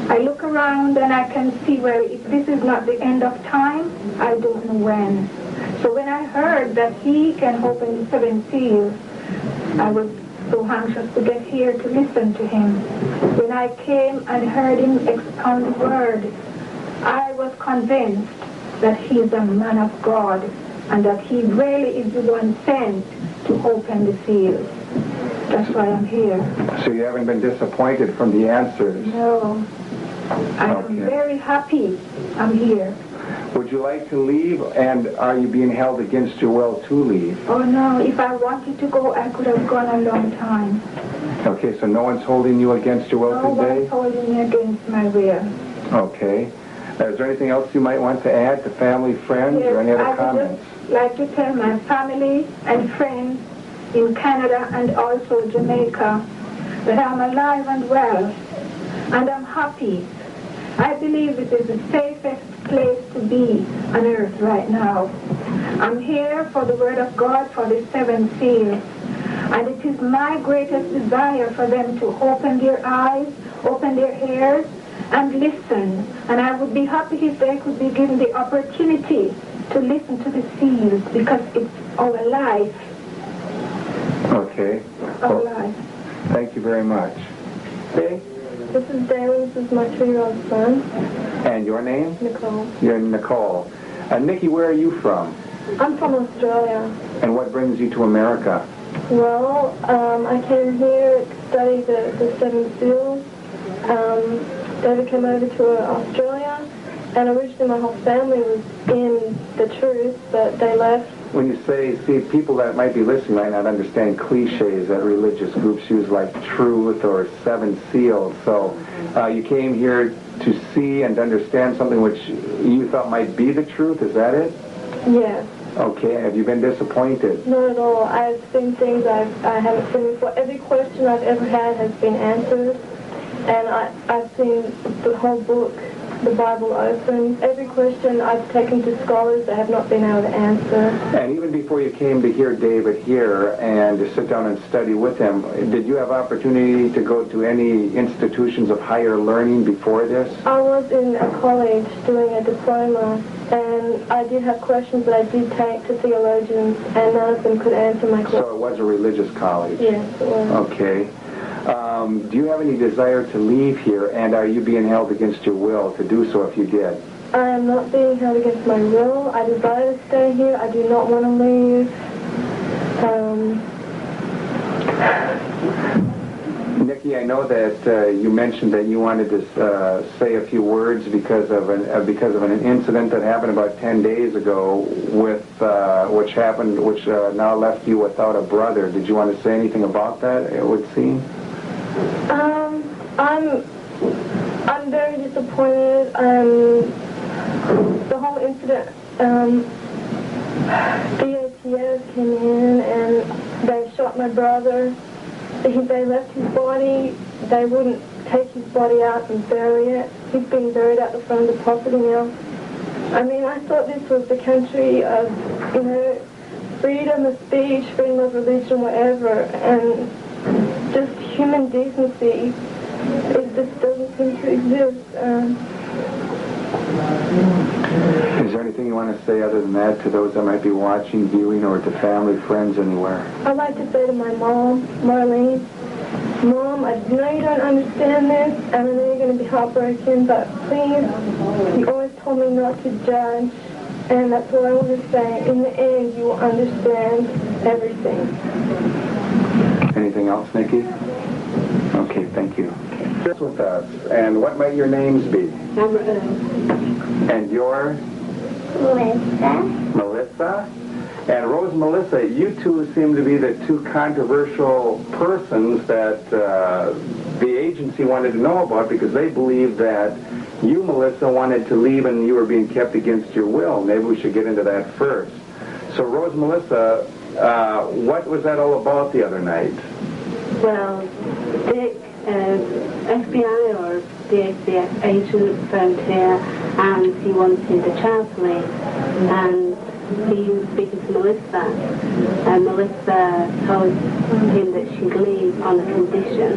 I look around and I can see, well, if this is not the end of time, I don't know when. So when I heard that he can open the 7 seals, I was so anxious to get here to listen to him. When I came and heard him expound the word, I was convinced that he is a man of God and that he really is the one sent to open the seals. That's why I'm here. So you haven't been disappointed from the answers? No. I am very happy I'm here. Would you like to leave, and are you being held against your will to leave? Oh no, if I wanted to go, I could have gone a long time. Okay, so no one's holding you against your will No today? one's holding me against my will. Okay. Is there anything else you might want to add to family, friends, Yes, or any other I would comments? just like to tell my family and friends in Canada and also Jamaica that I'm alive and well, and I'm happy. I believe it is the safest place to be on earth right now. I'm here for the word of God, for the 7 seals, and it is my greatest desire for them to open their eyes, open their ears, and listen. And I would be happy if they could be given the opportunity to listen to the seals because it's our life. Okay. Our life. Thank you very much. Okay. This is Dan. This is my 3-year-old son. And your name? Nicole. You're Nicole. Nikki, where are you from? I'm from Australia. And what brings you to America? Well, I came here to study the 7 seals. David came over to Australia, and originally my whole family was in the truth, but they left. When you say, see, people that might be listening might not understand cliches that religious groups use like truth or 7 seals. So you came here to see and to understand something which you thought might be the truth, is that it? Yes. Okay, have you been disappointed? Not at all. I've seen things I haven't seen before. Every question I've ever had has been answered, and I've seen the whole book, the Bible, open. Every question I've taken to scholars that have not been able to answer. And even before you came to hear David here and to sit down and study with him, did you have opportunity to go to any institutions of higher learning before this? I was in a college doing a diploma, and I did have questions that I did take to theologians, and none of them could answer my questions. So it was a religious college? Yes, it was. Okay. Do you have any desire to leave here, and are you being held against your will to do so if you did? I am not being held against my will. I desire to stay here. I do not want to leave. Nikki, I know that you mentioned that you wanted to say a few words because of an incident that happened about 10 days ago with which now left you without a brother. Did you want to say anything about that? It would seem. I'm very disappointed. The whole incident. BATF came in and they shot my brother. They left his body. They wouldn't take his body out and bury it. He's been buried at the front of the property now. I mean, I thought this was the country of, freedom of speech, freedom of religion, whatever, and just human decency. It just doesn't seem to exist. Is there anything you want to say other than that to those that might be watching, viewing, or to family, friends, anywhere? I'd like to say to my mom, Marlene, Mom, I know you don't understand this, and I know you're going to be heartbroken, but please, you always told me not to judge, and that's all I want to say. In the end, you will understand everything. Anything else, Nikki? Okay, thank you. Just with us, and what might your names be? And your? Melissa. Melissa? And Rose, Melissa, you two seem to be the 2 controversial persons that the agency wanted to know about because they believed that you, Melissa, wanted to leave and you were being kept against your will. Maybe we should get into that first. So, Rose, Melissa, what was that all about the other night? Well, Dick, FBI or BATF agent phoned here and he wanted a child to leave. And he was speaking to Melissa, and Melissa told him that she'd leave on a condition.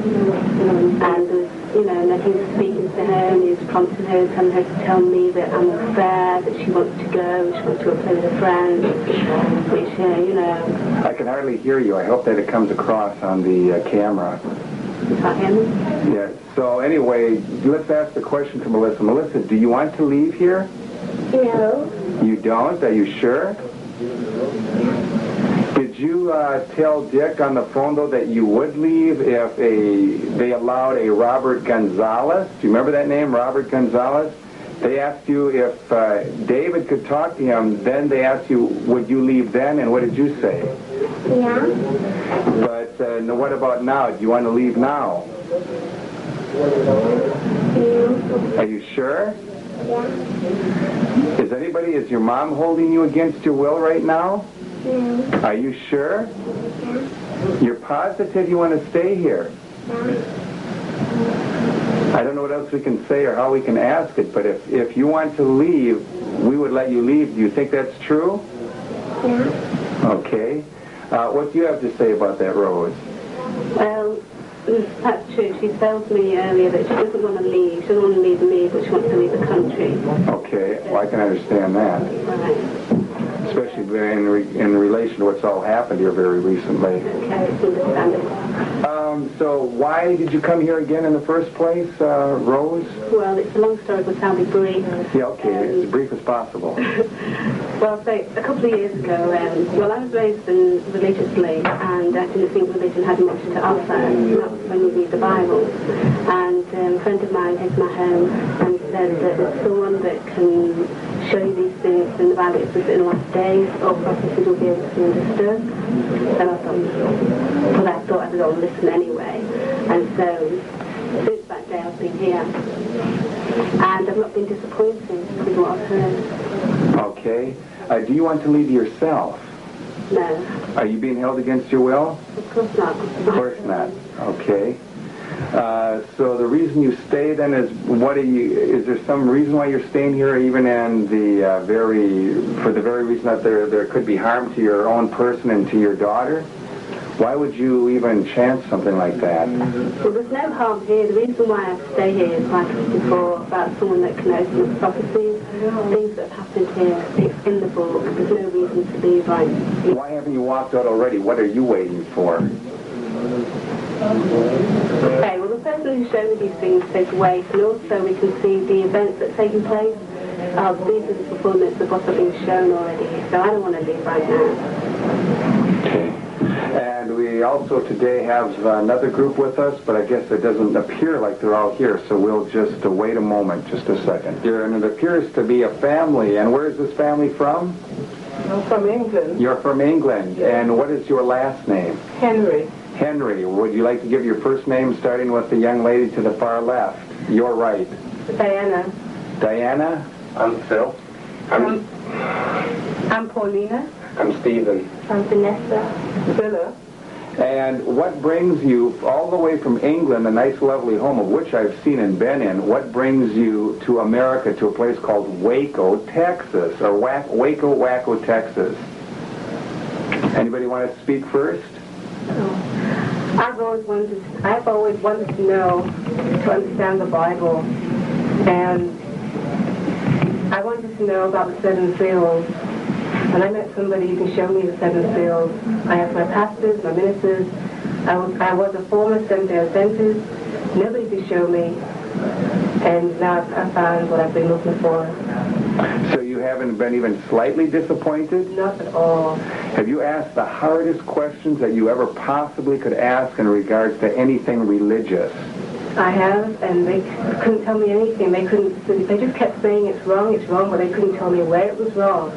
And and then he was speaking to her, and he was prompting her, telling her to tell me that I'm unfair, that she wants to go, she wants to go play with her friends, which, I can hardly hear you. I hope that it comes across on the camera. Is that him? Yeah. So anyway, let's ask the question to Melissa. Melissa, do you want to leave here? No. You don't? Are you sure? Did you tell Dick on the phone, though, that you would leave if they allowed a Robert Gonzalez? Do you remember that name, Robert Gonzalez? They asked you if David could talk to him. Then they asked you, would you leave then? And what did you say? Yeah. But no, what about now? Do you want to leave now? Yeah. Are you sure? Yeah. Is your mom holding you against your will right now? Yeah. Are you sure? Yeah. You're positive you want to stay here? Yeah. I don't know what else we can say or how we can ask it, but if you want to leave, we would let you leave. Do you think that's true? Yeah. Okay. What do you have to say about that, Rose? Well, That's true. She told me earlier that she doesn't want to leave. She doesn't want to leave me, but she wants to leave the country. Okay, well, I can understand that. Right. Especially in relation to what's all happened here very recently. Okay, it's understandable. So why did you come here again in the first place, Rose? Well, it's a long story, but I'll be brief. Yeah, okay, as brief as possible. Well, say, a couple of years ago, well, I was raised religiously, and I didn't think religion had much to offer, not when you read the Bible. And a friend of mine came to my home and said that there's someone that can show you these things in the Bible. It's in the last days, all prophecies will be able to be understood. And I thought I'd go and listen anyway. And so, since that day I've been here. And I've not been disappointed with what I've heard. Okay. Do you want to leave yourself? No. Are you being held against your will? Of course not. Of course not. Okay. So the reason you stay then is, is there some reason why you're staying here, even in the for the very reason that there could be harm to your own person and to your daughter? Why would you even chance something like that? Well, there's no harm here. The reason why I stay here is, like I said before, about someone that can open up prophecies, things that have happened here. It's in the book. There's no reason to leave right. Why haven't you walked out already? What are you waiting for? Okay, well, the person who showed me these things says wait, and also we can see the events that are taking place. These are the performances of what's been shown already, so I don't want to leave right now. Okay. And we also today have another group with us, but I guess it doesn't appear like they're all here, so we'll just wait a moment, just a second. And it appears to be a family, and where is this family from? I'm from England. You're from England, yes. And what is your last name? Henry. Henry. Would you like to give your first name, starting with the young lady to the far left? Your right. Diana. Diana? I'm Phil. I'm Paulina. I'm Stephen. I'm Vanessa. Villa. And what brings you all the way from England, a nice lovely home of which I've seen and been in, what brings you to America, to a place called Waco, Texas, or Waco, Texas? Anybody want to speak first? I've always wanted to know, to understand the Bible, and I wanted to know about the seven seals. And I met somebody who can show me the seven seals. I asked my pastors, my ministers. I was a former Seventh-day Adventist. Nobody could show me. And now I found what I've been looking for. So you haven't been even slightly disappointed? Not at all. Have you asked the hardest questions that you ever possibly could ask in regards to anything religious? I have, and they couldn't tell me anything. They just kept saying it's wrong, but they couldn't tell me where it was wrong.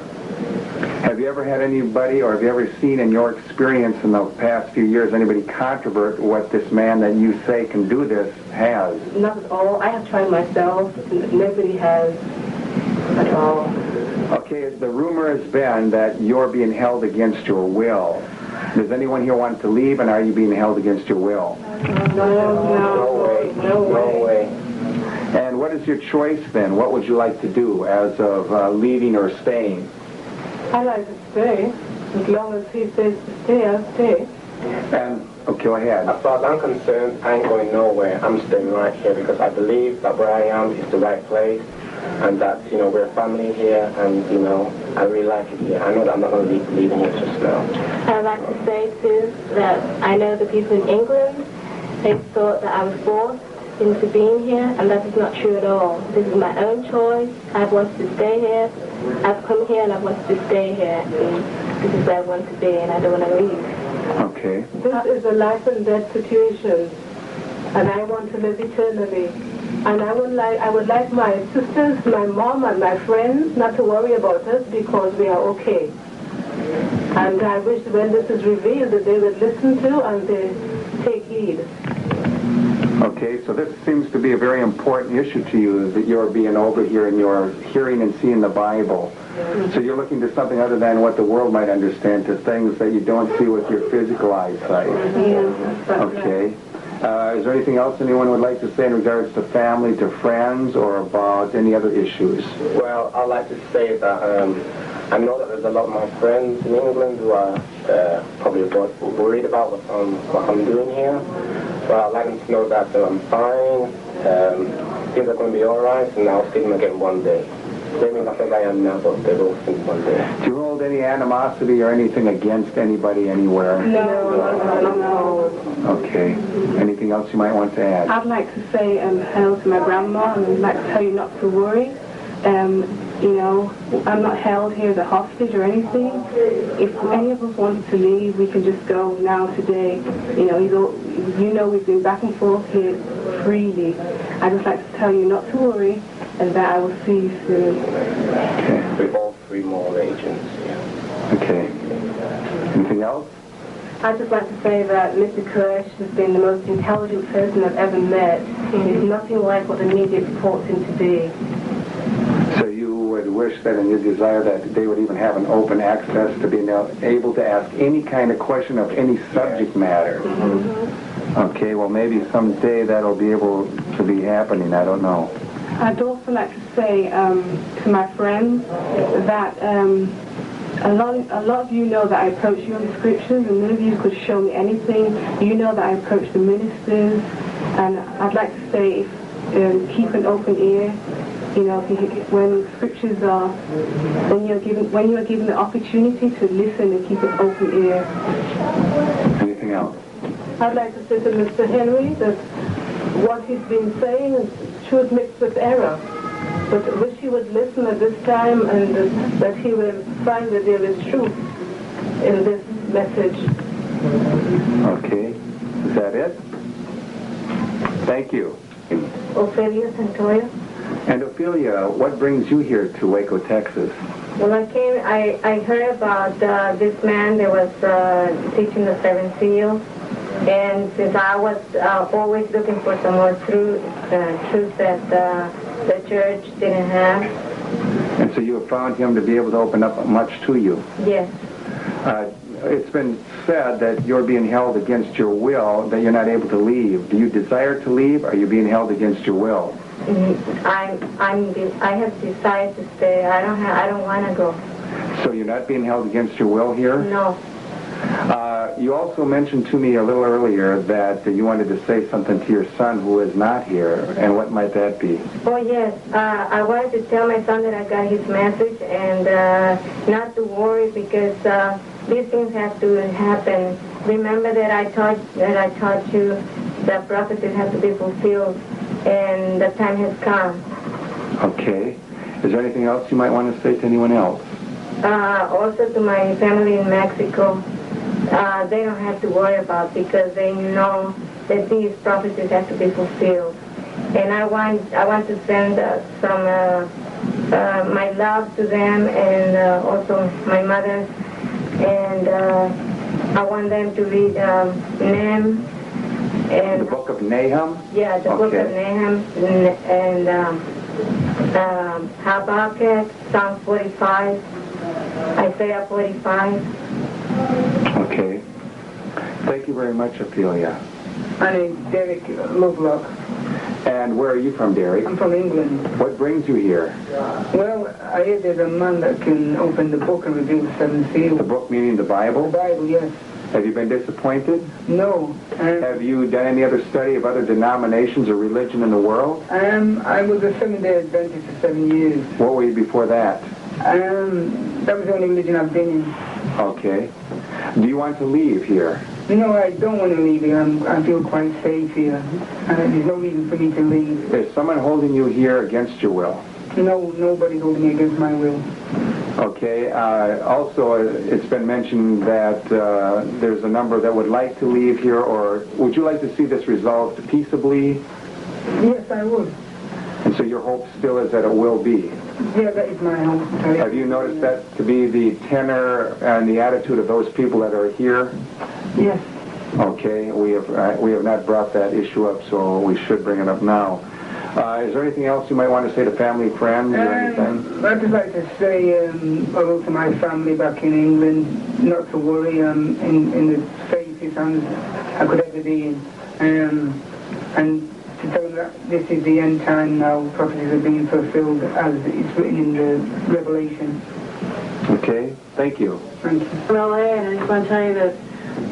Have you ever had anybody, or have you ever seen in your experience in the past few years, anybody controvert what this man that you say can do this has? Not at all. I have tried myself. Nobody has at all. Okay, the rumor has been that you're being held against your will. Does anyone here want to leave, and are you being held against your will? No way. And what is your choice then? What would you like to do as of leaving or staying? I like to stay. As long as he says to stay, I'll stay. And, go ahead. As far as I'm concerned, I ain't going nowhere. I'm staying right here because I believe that where I am is the right place, and that, we're a family here, and, I really like it here. I know that I'm not going to be leaving here just now. I'd like to say, too, that I know the people in England, they thought that I was forced into being here, and that is not true at all. This is my own choice. I've wanted to stay here. I've come here and I've wanted to stay here. And this is where I want to be, and I don't want to leave. Okay. This is a life and death situation, and I want to live eternally. And I would like my sisters, my mom, and my friends not to worry about us because we are okay. And I wish when this is revealed that they would listen to and they take heed. Okay, so this seems to be a very important issue to you, that you're being over here and you're hearing and seeing the Bible. So you're looking to something other than what the world might understand, to things that you don't see with your physical eyesight. Okay. Is there anything else anyone would like to say in regards to family, to friends, or about any other issues? Well, I'd like to say that I know that there's a lot of my friends in England who are probably worried about what I'm doing here. Well, I'd like them to know that I'm fine, things are going to be alright, and I'll see them again one day. Maybe not as I am now, but they will see one day. Do you hold any animosity or anything against anybody anywhere? No. Okay. Anything else you might want to add? I'd like to say hello to my grandma, and I'd like to tell you not to worry. You know, I'm not held here as a hostage or anything. If any of us wanted to leave, we can just go now today. You know, we've been back and forth here freely. I'd just like to tell you not to worry, and that I will see you soon. Okay. With all three more agents, yeah. Okay. Anything else? I'd just like to say that Mr. Koresh has been the most intelligent person I've ever met. He's nothing like what the media reports him to be. So you would wish that in your desire that they would even have an open access to being able to ask any kind of question of any subject matter. Mm-hmm. Okay, well maybe someday that'll be able to be happening, I don't know. I'd also like to say to my friends that a lot of you know that I approach you on the scriptures, and none of you could show me anything. You know that I approach the ministers, and I'd like to say, keep an open ear. You know, when scriptures are, when you are given the opportunity to listen and keep an open ear. Anything else? I'd like to say to Mr. Henry that what he's been saying should mix with error. But I wish he would listen at this time, and that he will find that there is truth in this message. Okay. Is that it? Thank you. Ophelia Santoya. And Ophelia, what brings you here to Waco, Texas? Well, I heard about this man that was teaching the seven seals, and since I was always looking for some more truth that the church didn't have. And so you have found him to be able to open up much to you? Yes. It's been said that you're being held against your will, that you're not able to leave. Do you desire to leave, or are you being held against your will? I have decided to stay. I don't want to go. So you're not being held against your will here? No. You also mentioned to me a little earlier that you wanted to say something to your son who is not here, and what might that be? Oh, yes. I wanted to tell my son that I got his message, and not to worry, because these things have to happen. Remember that I taught you that prophecies have to be fulfilled, and the time has come. Okay. Is there anything else you might want to say to anyone else? Also to my family in Mexico, they don't have to worry about, because they know that these prophecies have to be fulfilled. And I want to send some my love to them, and also my mother, and I want them to read Nahum. And the book of Nahum? Yeah, the book of Nahum, and Habakkuk, Psalm 45, Isaiah 45. Okay. Thank you very much, Ophelia. My name's Derek Lovelock. And where are you from, Derek? I'm from England. What brings you here? Well, I hear there's a man that can open the book and reveal the seven seals. The book meaning the Bible? The Bible, yes. Have you been disappointed? No. Have you done any other study of other denominations or religion in the world? I was a Seventh-day Adventist for 7 years. What were you before that? That was the only religion I've been in. Okay. Do you want to leave here? No, I don't want to leave here. I feel quite safe here. And there's no reason for me to leave. Is someone holding you here against your will? No, nobody's holding me against my will. Okay. Also, it's been mentioned that there's a number that would like to leave here, or would you like to see this resolved peaceably? Yes, I would. And so your hope still is that it will be? Yeah, that is my hope. Have you noticed that to be the tenor and the attitude of those people that are here? Yes. Okay. We have not brought that issue up, so we should bring it up now. Is there anything else you might want to say to family, friends, or anything? I'd just like to say hello to my family back in England, not to worry. I'm in the safest hands I could ever be in. And to tell them that this is the end time now, prophecies are being fulfilled as it's written in the Revelation. Okay, thank you. Thank you. Well, I just want to tell you that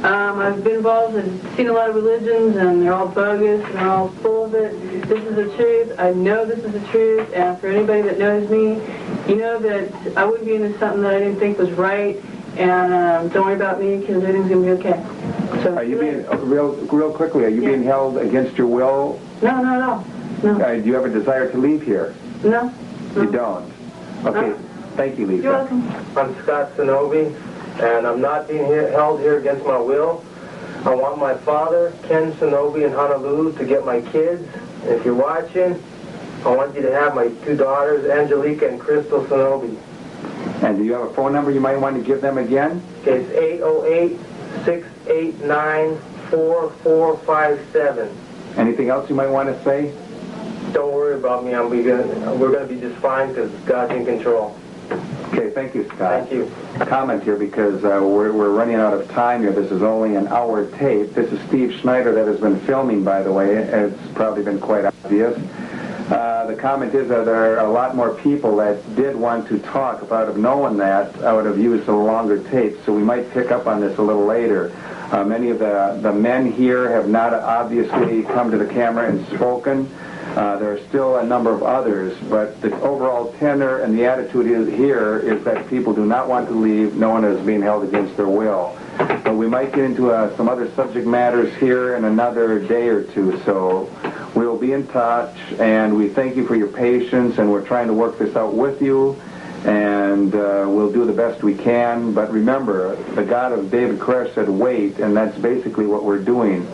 I've been involved and seen a lot of religions, and they're all bogus, and they're all full of it. This is the truth. I know this is the truth, and for anybody that knows me, you know that I wouldn't be into something that I didn't think was right, and don't worry about me, because everything's going to be okay. So, are you being, real quickly, are you being held against your will? No. Do you have a desire to leave here? No. You don't? Okay, thank you, Lisa. You're welcome. I'm Scott Sonobi, and I'm not being held here against my will. I want my father, Ken Sonobi, in Honolulu to get my kids. And if you're watching, I want you to have my 2 daughters, Angelica and Crystal Sonobi. And do you have a phone number you might want to give them again? Okay, it's 808-689-4457. Anything else you might want to say? Don't worry about me. We're going to be just fine because God's in control. Okay, thank you, Scott. Thank you. Comment here because we're running out of time here. This is only an hour tape. This is Steve Schneider that has been filming, by the way. It's probably been quite obvious. The comment is that there are a lot more people that did want to talk. If I would have known that, I would have used a longer tape, so we might pick up on this a little later. Many of the men here have not obviously come to the camera and spoken. There are still a number of others, but the overall tenor and the attitude here is that people do not want to leave. No one is being held against their will. But we might get into some other subject matters here in another day or two, so we'll be in touch, and we thank you for your patience, and we're trying to work this out with you, and we'll do the best we can. But remember, the God of David Koresh said wait, and that's basically what we're doing.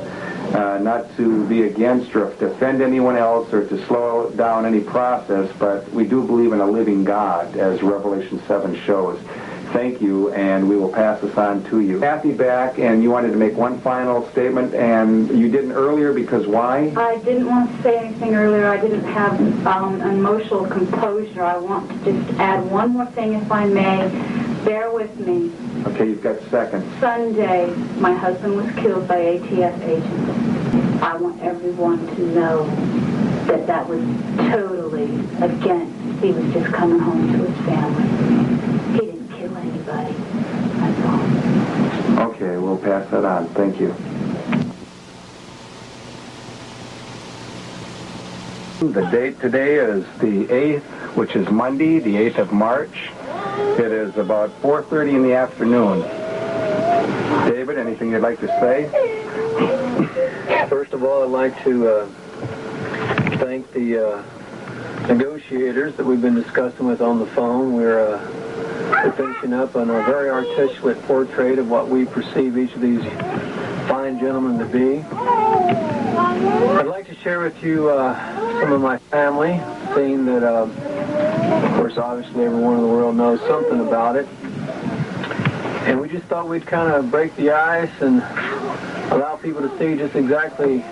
Not to be against or to offend anyone else or to slow down any process, but we do believe in a living God, as Revelation 7 shows. Thank you, and we will pass this on to you. Kathy back, and you wanted to make one final statement, and you didn't earlier because why? I didn't want to say anything earlier. I didn't have an emotional composure. I want to just add one more thing, if I may. Bear with me. Okay, you've got seconds. Sunday, my husband was killed by ATF agents. I want everyone to know that that was totally against. He was just coming home to his family. He didn't kill anybody. That's all. Okay, we'll pass that on. Thank you. The date today is the 8th, which is Monday, the 8th of March. It is about 4:30 in the afternoon. David, anything you'd like to say? First of all, I'd like to thank the negotiators that we've been discussing with on the phone. We're finishing up on a very articulate portrait of what we perceive each of these fine gentlemen to be. I'd like to share with you some of my family, seeing that, of course, obviously everyone in the world knows something about it. And we just thought we'd kind of break the ice and allow people to see just exactly,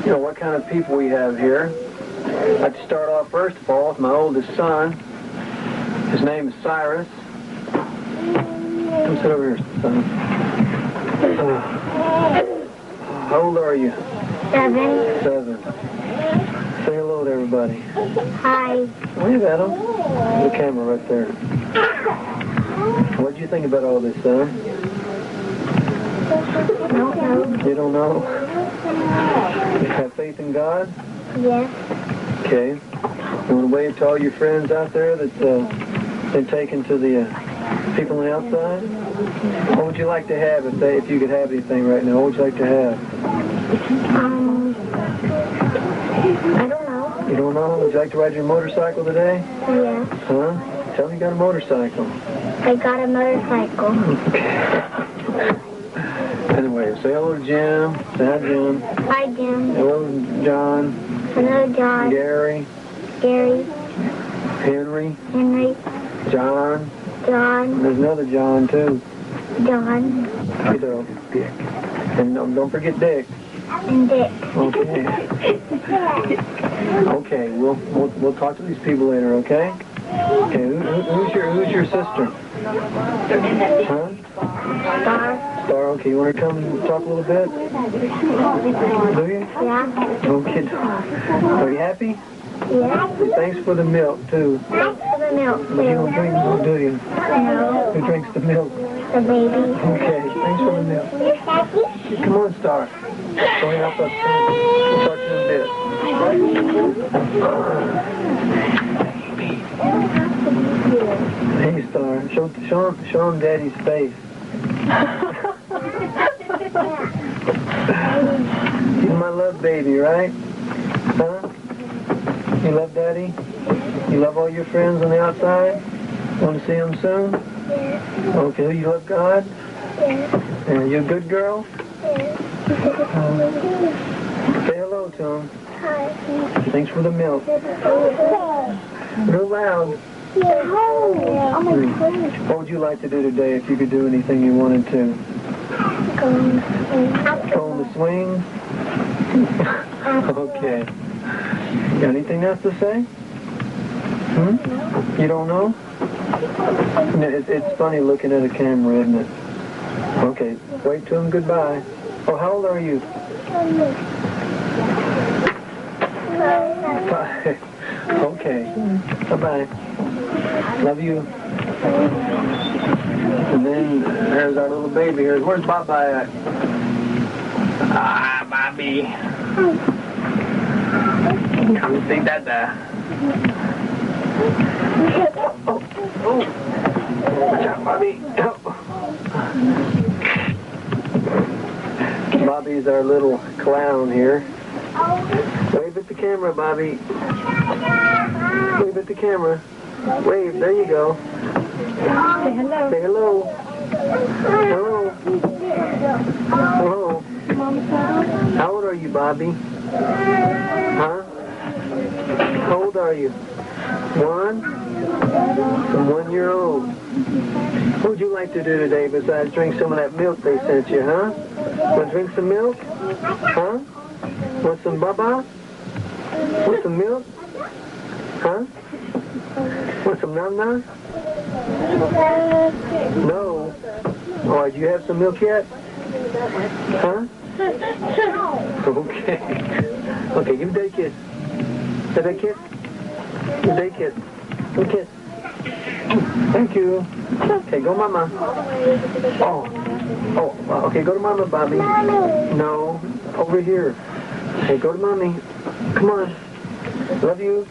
what kind of people we have here. I'd like to start off, first of all, with my oldest son. His name is Cyrus. Come sit over here, son. How old are you? 7. 7. Say hello to everybody. Hi. Wave at them. The camera right there. What do you think about all this, son? Don't know. You don't know? You have faith in God? Yes. Okay. You want to wave to all your friends out there that's been taken to the people on the outside? What would you like to have if you could have anything right now? What would you like to have? I don't know. You don't know? Would you like to ride your motorcycle today? Yes. Huh? Tell me you got a motorcycle. I got a motorcycle. Anyway, say hello to Jim. Say hi, Jim. Hi, Jim. Hello, John. Hello, John. Gary. Gary. Henry. Henry. John. John. There's another John, too. John. Dick. And don't forget Dick. And Dick. Okay. Okay, we'll talk to these people later, okay? Okay, who's your sister? Huh? Star, okay, you want to come and talk a little bit? Do you? Yeah. Okay. Are you happy? Yeah. Thanks for the milk, too. Thanks for the milk, But you don't drink milk, do you? No. Who drinks the milk? the baby. Okay, thanks for the milk. Come on, Star. Going up upstairs. We'll talk to you in a bit. Hey, Star. Show him Daddy's face. He's my love baby, right? Huh? You love Daddy? You love all your friends on the outside? Want to see them soon? Okay, you love God? And you a good girl? Say hello to him. Thanks for the milk. Real loud. What would you like to do today if you could do anything you wanted to? Go on the swing? Okay. Got anything else to say? You don't know? It's funny looking at a camera, isn't it? Okay, wave to him goodbye. Oh, how old are you? 5. Okay. Bye-bye. Love you. And then there's our little baby here. Where's Baba at? Ah, Bobby. Come see Dada. Oh. Watch out, Bobby. Bobby's our little clown here. Wave at the camera, Bobby. Wave at the camera. Wave, there you go. Say hello. Say hello. Hello. Hello. How old are you, Bobby? Huh? How old are you? 1? I'm 1 year old. What would you like to do today besides drink some of that milk they sent you, huh? Want to drink some milk? Huh? Want some baba? Want some milk? Huh? Want some nana? No. Oh, do you have some milk yet? Huh? Okay. Okay, give Daddy a kiss. Have a kiss? Give Daddy a kiss. Give a kiss. Thank you. Okay, go Mama. Oh, okay, go to Mama, Bobby. No, over here. Okay, go to Mommy. Come on. Love you.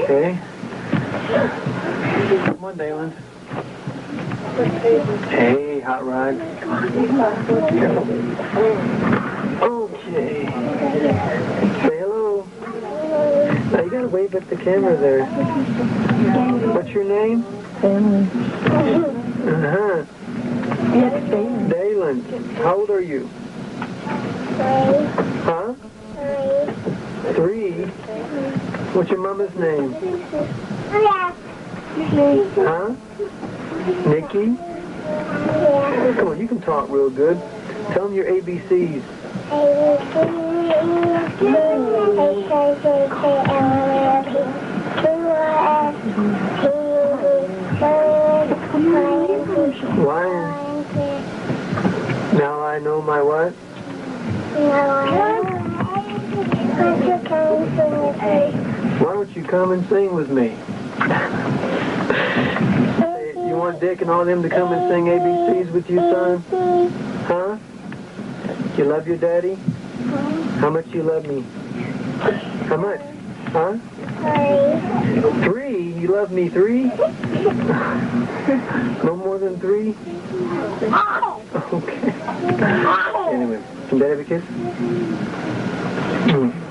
Okay. Come on, Dalen. Hey, Hot Rod. Okay. Say hello. Now you gotta wave at the camera there. What's your name? Uh-huh. Dalen. How old are you? Huh? 3. What's your mama's name? Huh? Nikki? Come on, you can talk real good. Tell them your ABCs. Lion. Now I know my what? Why don't you come and sing with me? You want Dick and all them to come and sing ABCs with you, son? Huh? You love your daddy? How much you love me? How much? Huh? 3? You love me 3? No more than 3? Okay. Anyway, can Dad have a kiss?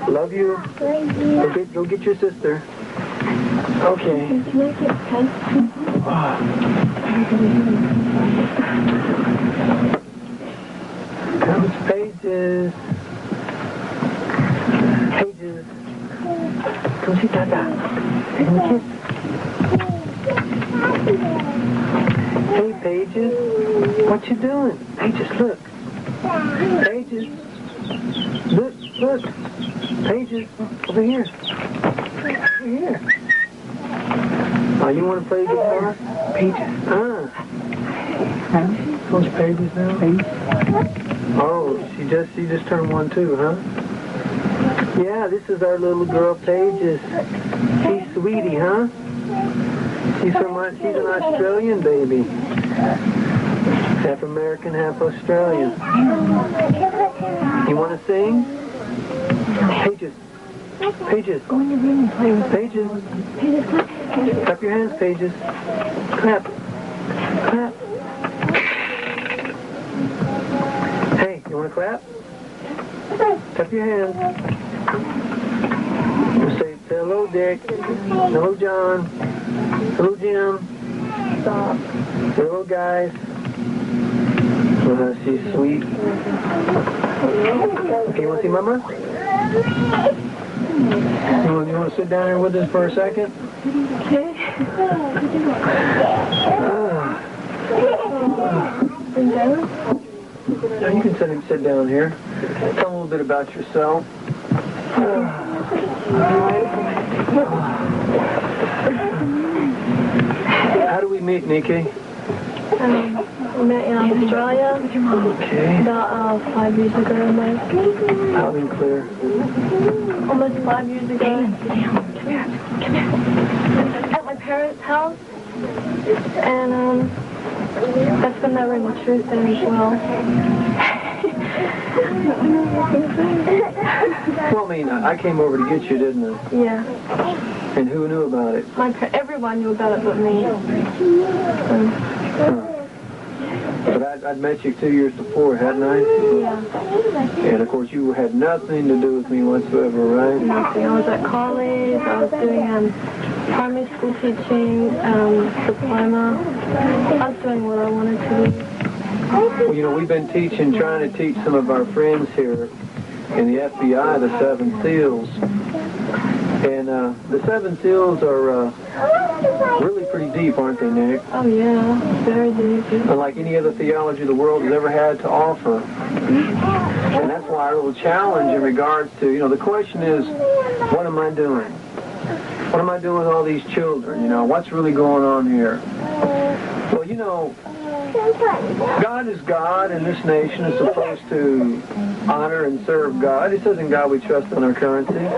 Love you. Go get your sister. Okay. Comes Pages. Pages. Come see Tata. Give him a kiss. Hey, Pages. What you doing? Pages, look. Pages. Look. Pages. Over here. Over here. Oh, you want to play guitar? Pages. What's Pages now? Oh, she just turned 1 too, huh? Yeah, this is our little girl, Pages. She's sweetie, huh? She's an Australian baby. Half American, half Australian. You want to sing? Pages. Pages. Go in your room and play with Pages. Pages, clap. Clap your hands, Pages. Clap. Clap. Hey, you want to clap? Clap your hands. Say hello, Dick. Hello, John. Hello, Jim. Stop. Hello, guys. She's sweet. Okay, you want to see Mama? You want to sit down here with us for a second? Okay. Now you can sit down here. Tell a little bit about yourself. How do we meet, Nikki? We met in Australia about 5 years ago almost. Loud and clear. Almost 5 years ago. Come here. At my parents' house. And that's when there were my truth there as well. Well, I mean, I came over to get you, didn't I? Yeah. And who knew about it? Everyone knew about it but me. But I'd met you 2 years before, hadn't I? Yeah. And of course, you had nothing to do with me whatsoever, right? Nothing. I was at college. I was doing primary school teaching, diploma. I was doing what I wanted to do. Well, you know, we've been trying to teach some of our friends here in the FBI the 7 Seals. And the 7 Seals are really pretty deep, aren't they, Nick? Oh, yeah. Very deep. Unlike any other theology the world has ever had to offer. And that's why our little challenge in regards to, you know, the question is, what am I doing? What am I doing with all these children? You know, what's really going on here? Well, you know, God is God, and this nation is supposed to honor and serve God. It says in God we trust on our currency.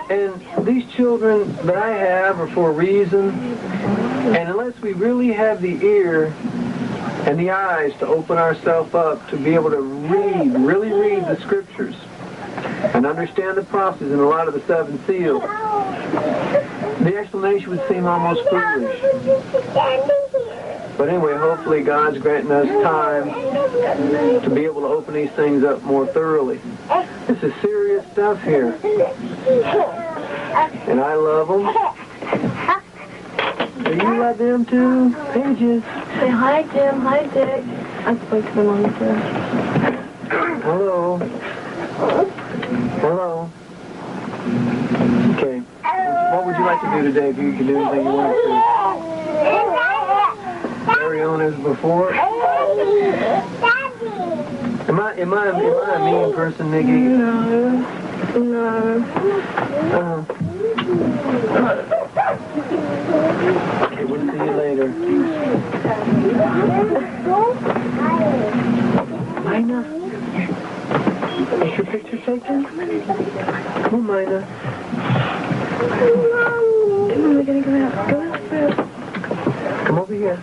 And these children that I have are for a reason. And unless we really have the ear and the eyes to open ourselves up to be able to really read the scriptures and understand the prophecies in a lot of the 7 seals, the explanation would seem almost foolish. But anyway, hopefully God's granting us time to be able to open these things up more thoroughly. This is serious stuff here. And I love them. Do you love them too? Pages. Say hi, Jim. Hi, Dick. I spoke to them on the phone. Hello. Hello. Okay. What would you like to do today if you could do anything you wanted to? Carry on as before? Am I a mean person, Nikki? No. Okay, we'll see you later. Mina? Is your picture taken? Come on, Mina. Come on, we're gonna go out. Go out first. Come over here.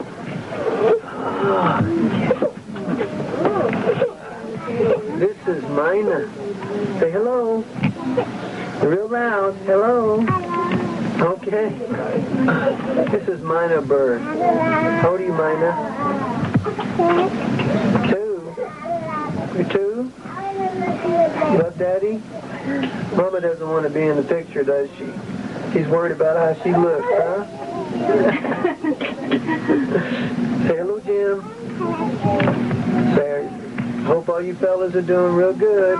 This is Mina. Say hello. Real loud. Hello. Okay. This is Mina Bird. How old are you, Mina? 2. You're 2? You love Daddy? Mama doesn't want to be in the picture, does she? She's worried about how she looks, huh? Say hello, Jim. Say, hope all you fellas are doing real good.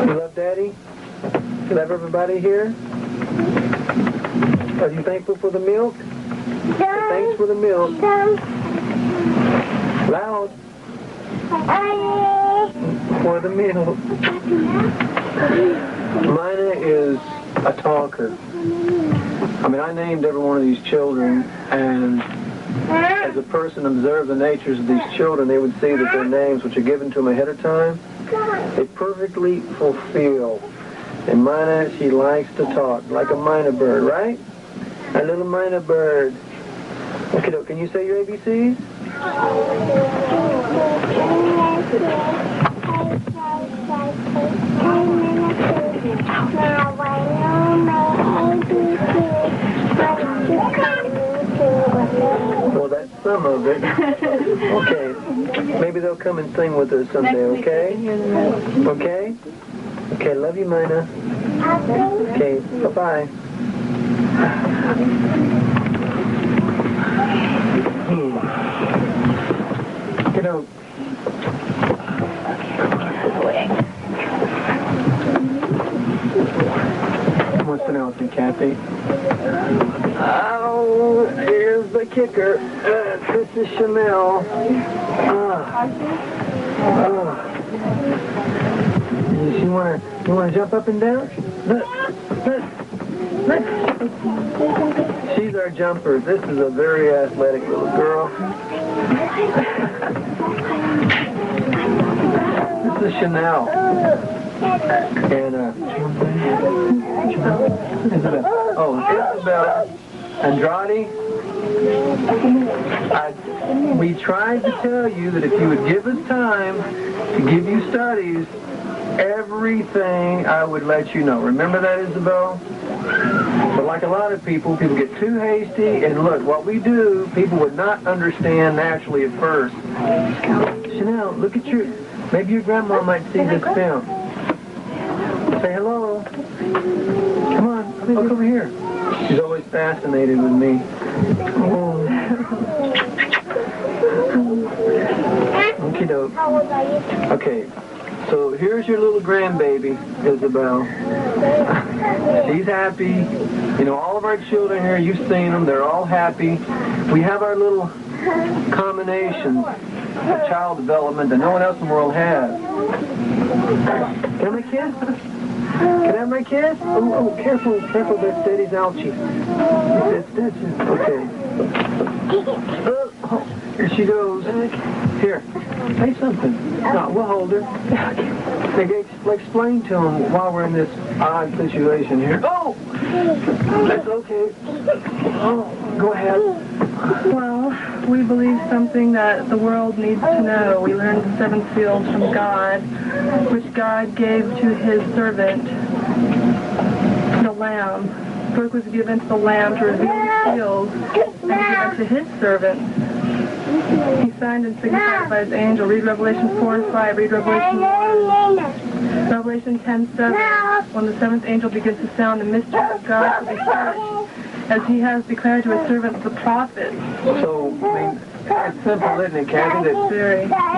You love Daddy? You love everybody here? Are you thankful for the milk? Thanks for the milk. Loud. For the milk. Mina is a talker. I mean, I named every one of these children, and as a person observed the natures of these children, they would see that their names, which are given to them ahead of time, they perfectly fulfill And Mina, she likes to talk, like a Mina bird, right? A little Mina bird. Okay, can you say your ABCs? Well, that's some of it. Okay. Maybe they'll come and sing with us someday, okay? Okay? Okay, love you, Mina. Okay, bye-bye. You know, what's the announcement, Kathy? Oh, here's the kicker. This is Chanel. You wanna jump up and down? Look. She's our jumper. This is a very athletic little girl. This is Chanel. And Isabel Andrade. We tried to tell you that if you would give us time to give you studies, everything I would let you know. Remember that, Isabel? But like a lot of people get too hasty, and look, what we do, people would not understand naturally at first. Chanel, look at maybe your grandma might see this film. Say hello. Come on, look over here. She's always fascinated with me. Okie doke. Okay. So here's your little grandbaby, Isabel. She's happy. You know, all of our children here, you've seen them, they're all happy. We have our little combinations of child development that no one else in the world has. Can I have my kiss? Can I have my kiss? Oh, careful, that steady's ouchie. That's it. Okay. Oh, here she goes. Here, say something. No, we'll hold her. Explain to him while we're in this odd situation here. Oh! That's okay. Oh, go ahead. Well, we believe something that the world needs to know. We learned the 7 seals from God, which God gave to his servant, the Lamb. The book was given to the Lamb to reveal the seals and given to his servant. He signed and signified by his angel. Read Revelation 4 and 5. Read Revelation 1. Revelation 10:7. When the 7th angel begins to sound, the mystery of God will be finished, as he has declared to his servants, the prophets. So, I mean, it's simple, isn't it, Kathy? That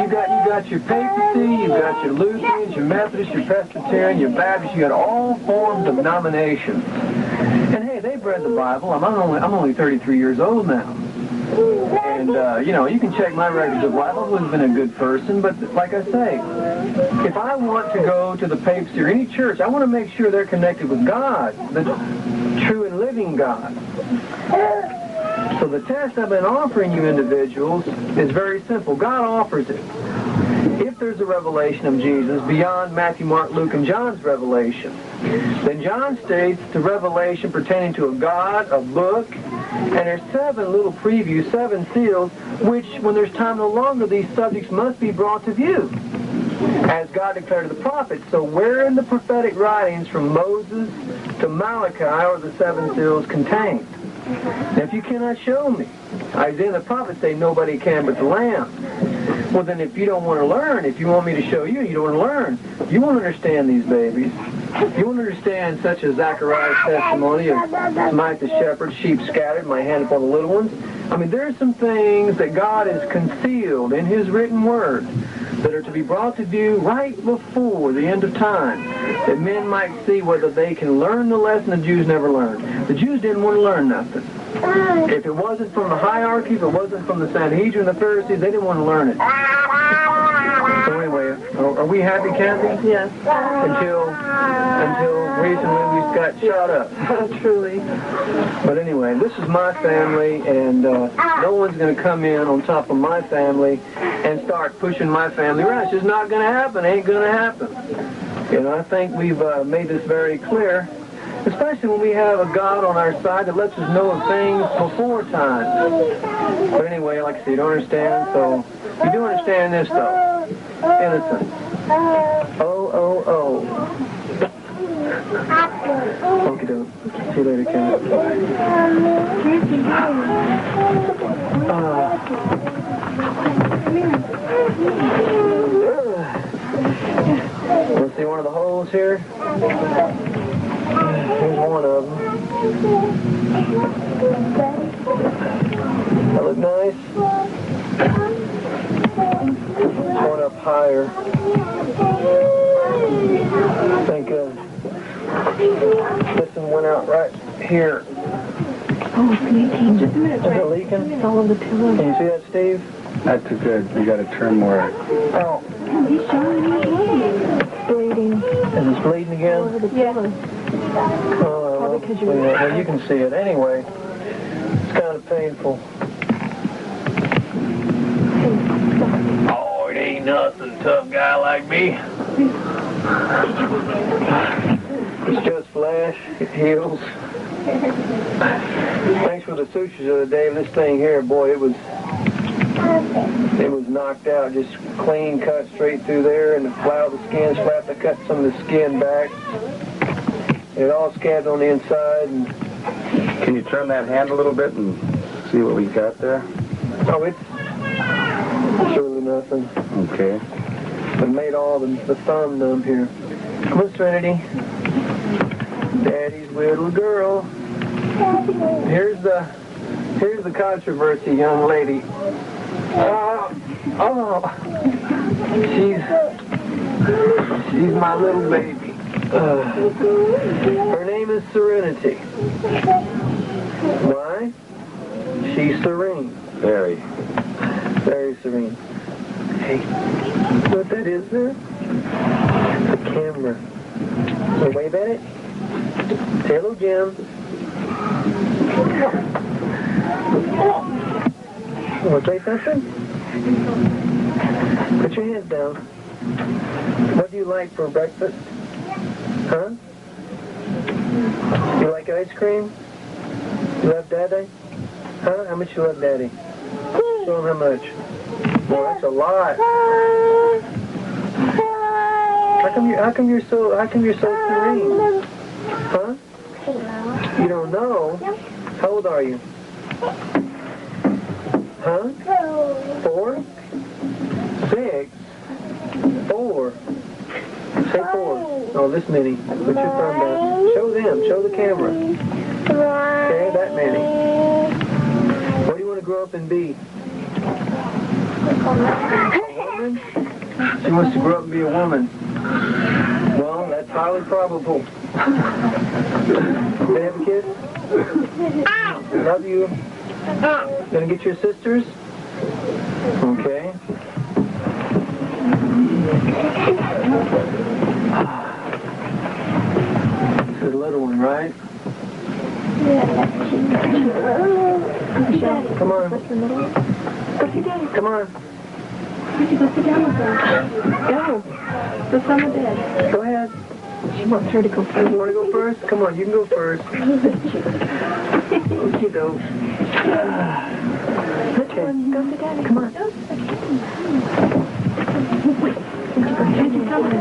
you got your papacy, you got your Lutherans, your Methodists, your Presbyterian, your Baptists. You got all forms of denominations. And hey, they've read the Bible. I'm only 33 years old now. And, you know, you can check my records of life. I've always been a good person, but like I say, if I want to go to the papacy or any church, I want to make sure they're connected with God, the true and living God. So the test I've been offering you individuals is very simple. God offers it. If there's a revelation of Jesus beyond Matthew, Mark, Luke, and John's revelation, then John states the revelation pertaining to a God, a book, and there's 7 little previews, 7 seals, which, when there's time no longer, these subjects must be brought to view, as God declared to the prophets. So where in the prophetic writings from Moses to Malachi are the 7 seals contained? Now, if you cannot show me, Isaiah and the prophets say nobody can but the Lamb. Well, then if you don't want to learn, if you want me to show you, you don't want to learn. You won't understand these babies. You won't understand such as Zechariah's testimony of Smite the shepherd, sheep scattered, my hand upon the little ones. I mean, there are some things that God has concealed in his written word that are to be brought to view right before the end of time, that men might see whether they can learn the lesson the Jews never learned. The Jews didn't want to learn nothing. If it wasn't from the hierarchy, if it wasn't from the Sanhedrin, the Pharisees, they didn't want to learn it. So anyway, are we happy, Kathy? Yes. Until recently we got shot up. Truly. But anyway, this is my family, and no one's going to come in on top of my family and start pushing my family around. It's just not going to happen. It ain't going to happen. And I think we've made this very clear, especially when we have a God on our side that lets us know of things before time. But anyway, like I said, you don't understand, so you do understand this, though. Innocent. Oh. Okie doke. See you later, Ken. Let's see one of the holes here. Here's one of them. That look nice. One up higher. I think this one went out right here. Oh, it's leaking. Just a minute, Is it leaking? It's all over the pillow. Can you see that, Steve? Not too good. You got to turn more. Oh. He's showing me. It's bleeding. Is it bleeding again? All over the pillow. Oh, well, you can see it. Anyway, it's kind of painful. Oh, it ain't nothing, tough guy like me. It's just flesh. It heals. Thanks for the sutures the other day. This thing here, boy, it was knocked out, just clean cut straight through there, and the skin flat to cut some of the skin back. It all scabbed on the inside. And can you turn that hand a little bit and see what we got there? Oh, it's really nothing. Okay. It made all the thumb numb here. Come on, Serenity. Daddy's little girl. Here's the controversy, young lady. She's my little baby. Her name is Serenity. Why? She's serene. Very. Very serene. Hey, what that is there? The camera. So wave at it. Say hello, Jim. Want to say something? Put your hands down. What do you like for breakfast? Huh? You like ice cream? You love Daddy? Huh? How much you love Daddy? Show him how much. Boy, that's a lot. How come you're so serene? Huh? You don't know? How old are you? Huh? 4? 6? 4? Say 4. Oh, this many. Put your thumb down. Show them. Show the camera. Okay, that many. What do you want to grow up and be? A woman? She wants to grow up and be a woman. Well, that's highly probable. Can I have a kiss? Love you. Gonna get your sisters? Okay. This is a little one, right? Come on. Come on. Where'd you go sit down with her? Go. Go sit with Dad. Go ahead. She wants her to go first. You want to go first? Come on, you can go first. Okie doke. Okay. Go sit down. Come on.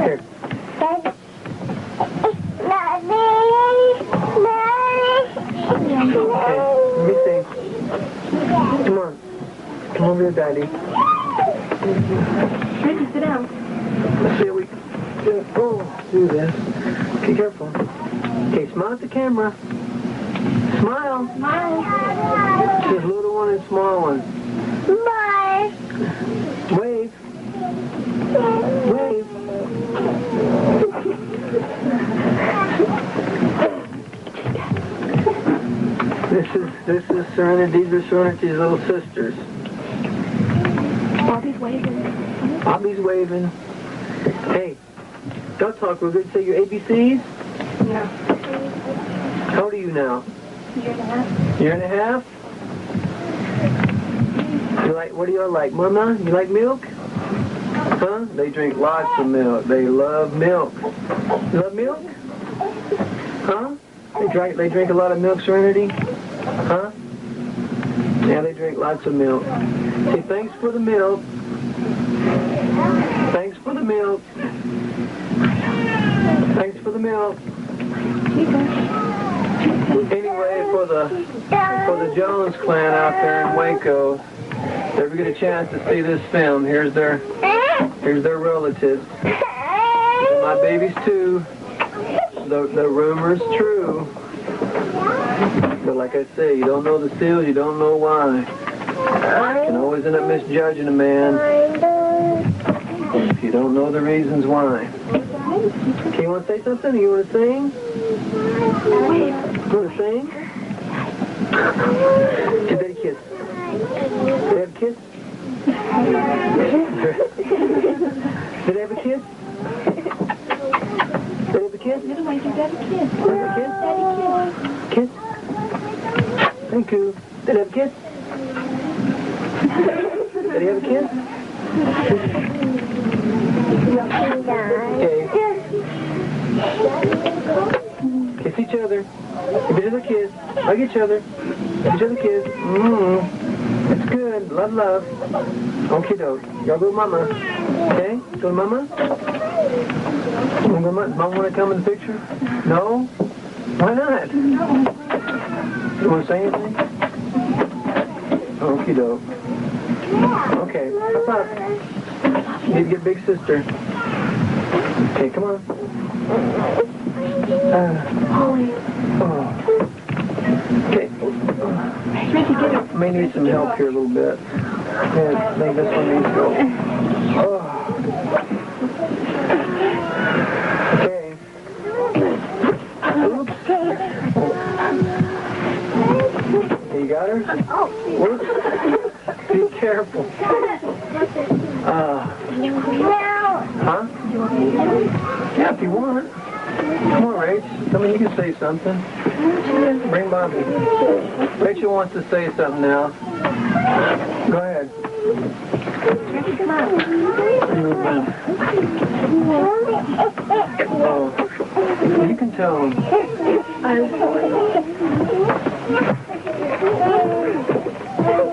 Here. Okay, let me see. Come on. Come over here, Daddy. Reggie, sit down. Let's see how we can do this. Be careful. Okay, smile at the camera. Smile. Smile. There's little one and small one. Bye. Wave. Wave. This is Serenity. These are Serenity's little sisters. Bobby's waving. Bobby's waving. Hey, don't talk real good. Say your ABCs. No. How old are you now? Year and a half. Year and a half? You like, what do you like? Mama, you like milk? Huh? They drink lots of milk. They love milk. You love milk? Huh? They drink a lot of milk, Serenity? Huh? Yeah, they drink lots of milk. Say thanks for the milk. Thanks for the milk. Thanks for the milk. Anyway, for the Jones clan out there in Waco, if they ever get a chance to see this film, here's their relatives. My babies too. The rumor's true. But like I say, you don't know the seals, you don't know why. You can always end up misjudging a man if you don't know the reasons why. Okay, you want to say something? You want to sing? You want to sing? Give Daddy a kiss. Did they have a kiss? Did they have a kiss? Did they have a kiss? Did they have a kiss? Kiss? Thank you. Did they have a kiss? Did they have a kiss? Okay. Kiss each other. Give each other a kiss. Hug each other. Give each other a kiss. That's good. Love, love. Okie doke. Y'all go to Mama. Okay? Go to Mama? Mom want to come in the picture? No? Why not? You want to say anything? Okie doke. Okay. Up, up. You need to get big sister. Okay, come on. Okay. May need some help here a little bit. Yeah, I think this one needs to go. Okay. Oops. You got her? Oops. Be careful. Huh? Yeah, if you want. Come on, Rach. Come on, you can say something. Bring Bobby. Rachel wants to say something now. Go ahead. Oh, you can tell him.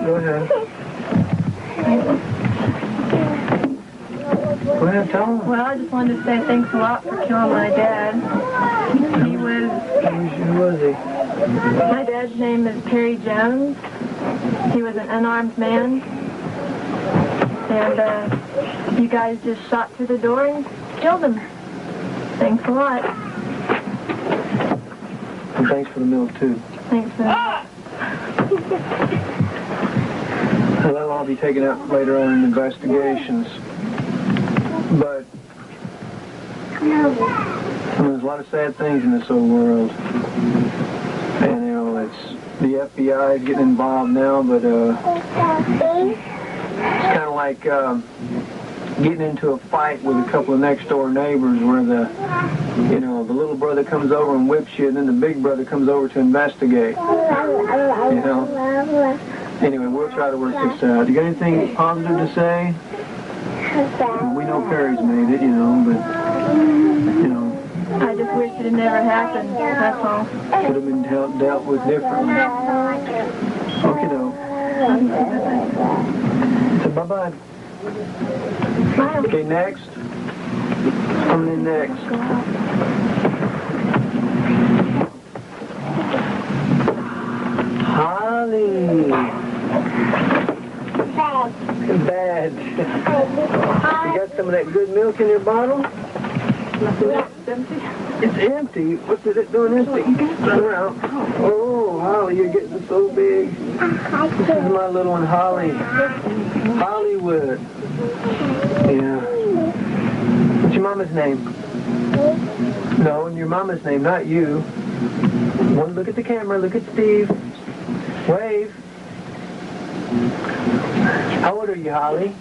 Go ahead. Go ahead, tell him. Well, I just wanted to say thanks a lot for killing my dad. He was... Who was he? My dad's name is Perry Jones. He was an unarmed man. And you guys just shot through the door and killed him. Thanks a lot. And thanks for the milk, too. Thanks for that. That'll all be taken up later on in investigations. But there's a lot of sad things in this old world. And, you know, it's the FBI is getting involved now, but it's kind of like getting into a fight with a couple of next-door neighbors where the little brother comes over and whips you, and then the big brother comes over to investigate. You know? Anyway, we'll try to work this out. You got anything positive to say? We know Perry's made it, you know, but, you know. I just wish it had never happened, that's all. Could have been dealt with differently. Okay, though. So, bye-bye. Okay, next. Coming in next. Holly. Bad. You got some of that good milk in your bottle? It's empty. It's empty? What's it doing empty? Around. Oh, Holly, you're getting so big. This is my little one, Holly. Hollywood. Yeah. What's your mama's name? No, your mama's name, not you. One look at the camera, look at Steve. Wave. How old are you, Holly?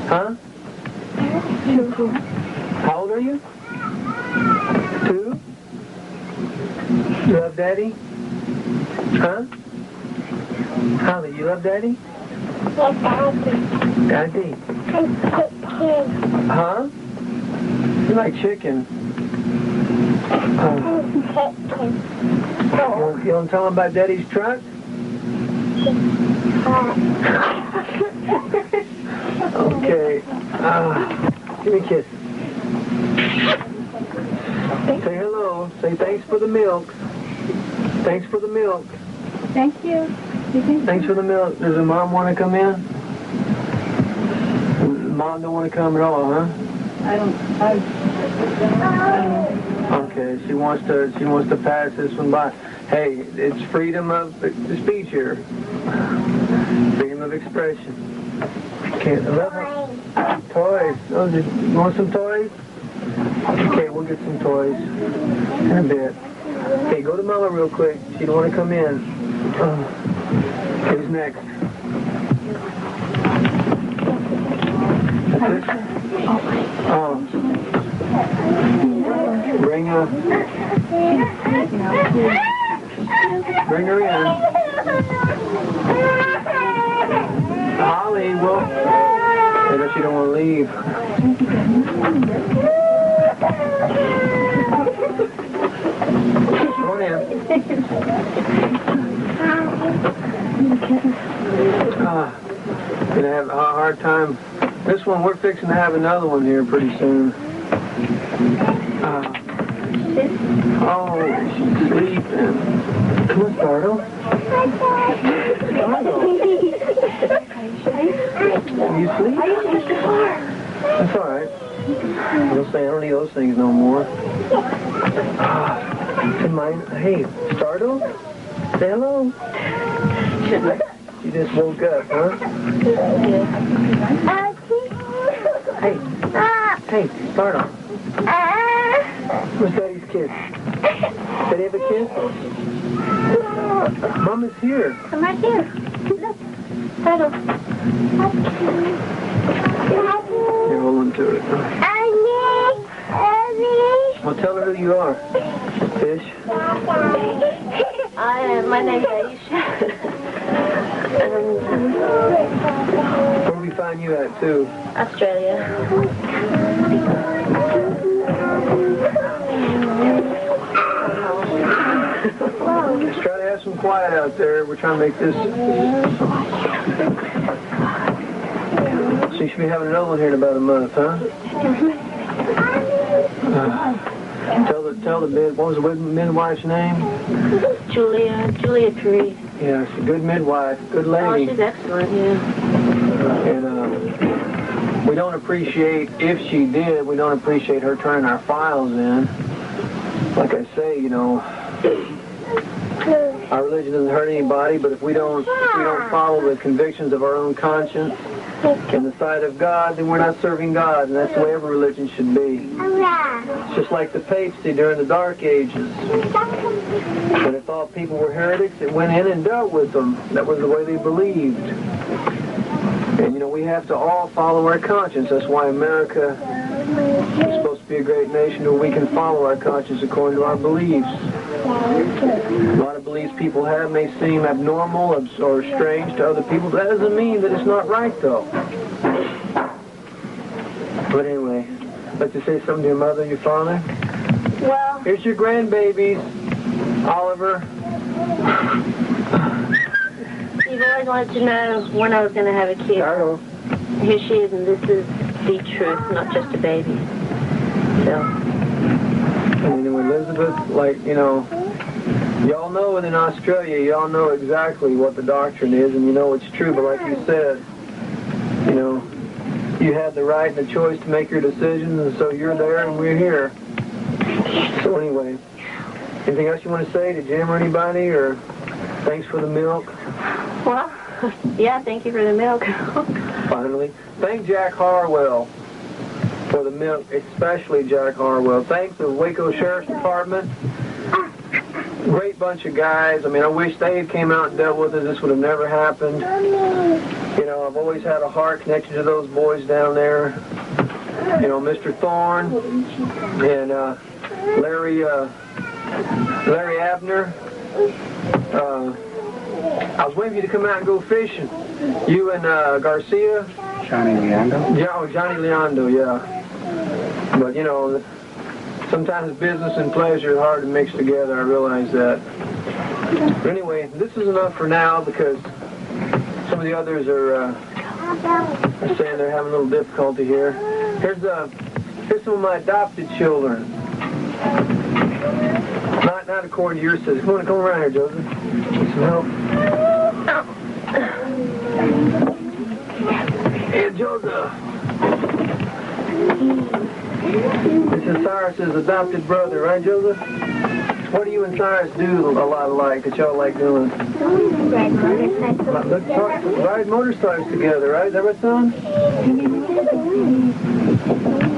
Huh? 2. How old are you? 2? You love Daddy? Huh? Holly, you love Daddy? Yes, Daddy. Daddy. Huh? You like chicken? You want to tell them about Daddy's truck? Okay. Give me a kiss. Say hello. Say thanks for the milk. Thanks for the milk. Thank you. Thanks for the milk. Does the mom want to come in? Mom don't want to come at all, huh? I don't. Okay, she wants to pass this one by. Hey, it's freedom of speech here. Freedom of expression. Okay, toys. Oh, you want some toys? Okay, we'll get some toys in a bit. Okay, go to Mama real quick. She don't want to come in. Who's next? That's it? Oh. Bring her in. Holly, well, I guess you don't want to leave. Come on in. Gonna have a hard time. This one, we're fixing to have another one here pretty soon. Oh, she's sleeping. Come on, Startle. Are you asleep? That's all right. Don't say I don't need those things no more. Hey, Startle? Say hello. She just woke up, huh? Hey, Startle. Where's Daddy's kiss? Daddy have a kiss? Mom is here. I'm right here. Look. Startle. You're holding to it. Well, tell her who you are. Fish. My name's Aisha. Where do we find you at, too? Australia. Let's try to have some quiet out there. We're trying to make this... So you should be having another one here in about a month, huh? Tell the mid... What was the midwife's name? Julia Tree. Yeah, she's a good midwife. Good lady. Oh, she's excellent, yeah. And we don't appreciate, if she did, we don't appreciate her turning our files in. Like I say, you know, our religion doesn't hurt anybody, but if we don't follow the convictions of our own conscience in the sight of God, then we're not serving God, and that's the way every religion should be. It's just like the papacy during the Dark Ages. When it thought people were heretics, it went in and dealt with them. That was the way they believed. And, you know, we have to all follow our conscience. That's why America is supposed to be a great nation where we can follow our conscience according to our beliefs. A lot of beliefs people have may seem abnormal or strange to other people, but that doesn't mean that it's not right, though. But anyway, I'd like to say something to your mother and your father. Well... Here's your grandbabies, Oliver. You've always wanted to know when I was going to have a kid. Carol. Here she is, and this is the truth, not just a baby. So... And you know, Elizabeth, like, you know, y'all know in Australia, y'all know exactly what the doctrine is, and you know it's true, but like you said, you know, you had the right and the choice to make your decisions, and so you're there and we're here. So anyway, anything else you want to say to Jim or anybody, or thanks for the milk? Well, yeah, thank you for the milk. Finally, thank Jack Harwell for the milk, especially Jack Harwell. Thanks the Waco Sheriff's Department. Great bunch of guys. I mean, I wish they had came out and dealt with it. This would have never happened. You know, I've always had a heart connected to those boys down there. You know, Mr. Thorne and Larry Abner. I was waiting for you to come out and go fishing. You and Garcia. Johnny Leando? Yeah, oh, Johnny Leando, yeah. But, you know, sometimes business and pleasure are hard to mix together. I realize that. But anyway, this is enough for now because some of the others are saying they're having a little difficulty here. Here's some of my adopted children. Not according to your system. Come around here, Joseph. Need some help. Hey, Joseph. This is Cyrus's adopted brother, right, Joseph? What do you and Cyrus do a lot alike that y'all like doing? Ride motorcycles. Ride motorcycles together, right? Is that right, son?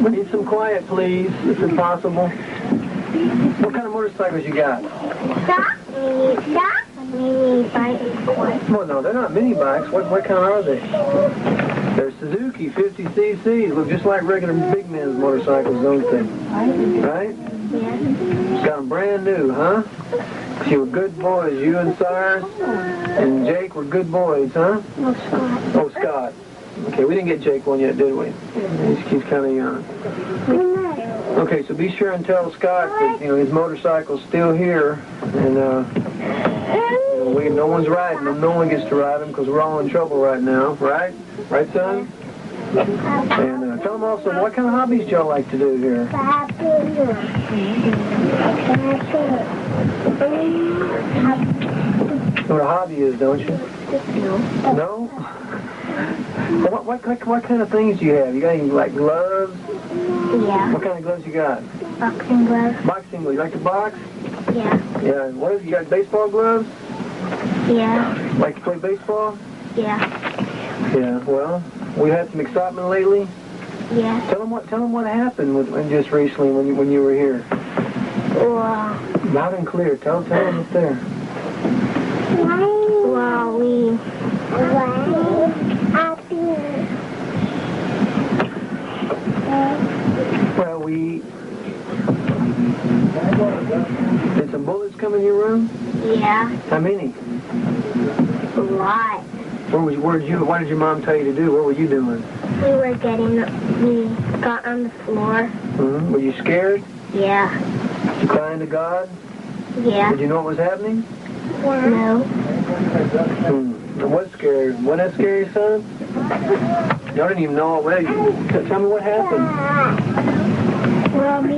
We need some quiet, please, if it's possible. What kind of motorcycles you got? Mini bikes. Well, no, they're not mini bikes. What kind are they? They're Suzuki 50cc's. Look just like regular big men's motorcycles, don't they? Right? Yeah. Got them brand new, huh? You were good boys. You and Cyrus and Jake were good boys, huh? No, Scott. Oh, Scott. Okay, we didn't get Jake one yet, did we? He's kind of young. Okay, so be sure and tell Scott that, you know, his motorcycle's still here, and no one's riding them. No one gets to ride them because we're all in trouble right now, right? Right, son? And tell them also, what kind of hobbies do y'all like to do here? What a hobby is, don't you? No? What kind of things do you have? You got any, like, gloves? Yeah. What kind of gloves you got? Boxing gloves. Boxing gloves. You like to box? Yeah. Yeah. And what is, you got baseball gloves? Yeah. Like to play baseball? Yeah. Yeah. Well, we had some excitement lately. Yeah. Tell them what happened just recently when you were here. Well, Loud and clear. Tell them up there. well, we Well, did some bullets come in your room? Yeah. How many? A lot. What did your mom tell you to do? What were you doing? We got on the floor. Mm-hmm. Were you scared? Yeah. Did you cry to God? Yeah. Did you know what was happening? No. What scared? Wasn't that scary, son? Y'all didn't even know already. Tell me what happened. Well, we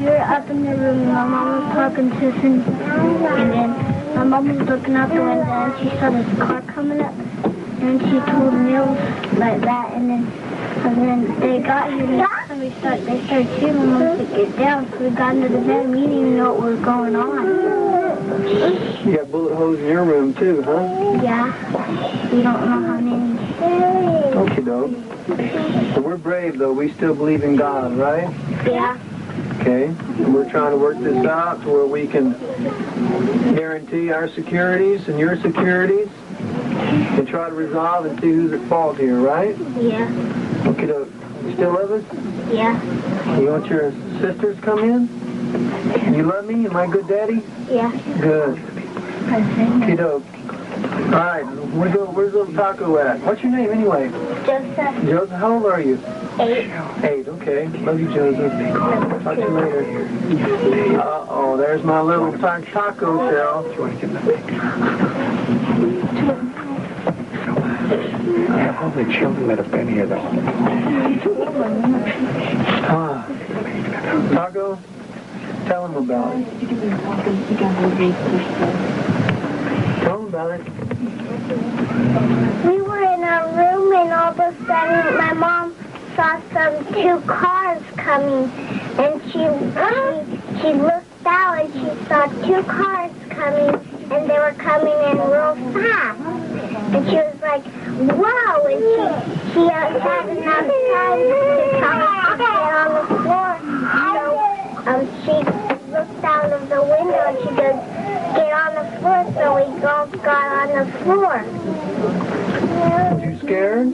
were up in the room and my mom was talking to some, and then my mom was looking out the window and she saw this car coming up, and she told Mills like that, and then they got here and they started shooting. My mom said, get down, so we got into the bed and we didn't even know what was going on. You got bullet holes in your room too, huh? Yeah. We don't know how many. Okay, doke. So we're brave, though. We still believe in God, right? Yeah. Okay. And we're trying to work this out to where we can guarantee our securities and your securities and try to resolve and see who's at fault here, right? Yeah. Okay, doke. You still love us? Yeah. You want your sisters to come in? You love me? Am I a good daddy? Yeah. Good. Okay, doke. All right, where's little Taco at? What's your name anyway? Joseph. Joseph, how old are you? 8. 8, okay. Love you, Joseph. Talk to you later. Uh-oh, there's my little taco shell. All the children that have been here, though. Taco, tell them about it. Tell them about it. We were in our room and all of a sudden my mom saw two cars coming, and she looked out and she saw 2 cars coming, and they were coming in real fast. And she was like, wow, and she had enough time to tell us to get on the floor. So she looked out of the window and she goes, get on the floor, so we all got on the floor. Were you scared?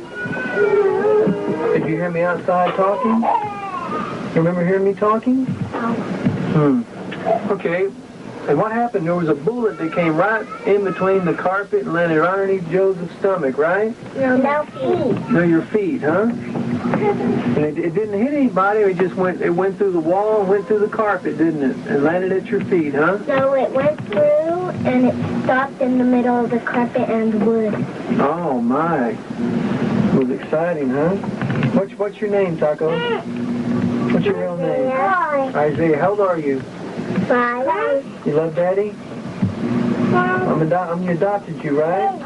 Did you hear me outside talking? You remember hearing me talking? No. Okay. And what happened? There was a bullet that came right in between the carpet and landed right underneath Joseph's stomach, right? No feet. No, your feet, huh? And it didn't hit anybody. It went through the wall and went through the carpet, didn't it? And landed at your feet, huh? No, it went through and it stopped in the middle of the carpet and wood. Oh my! It was exciting, huh? What's your name, Taco? What's your real name? Isaiah. How old are you? 5. You love Daddy? I'm adopted you, right?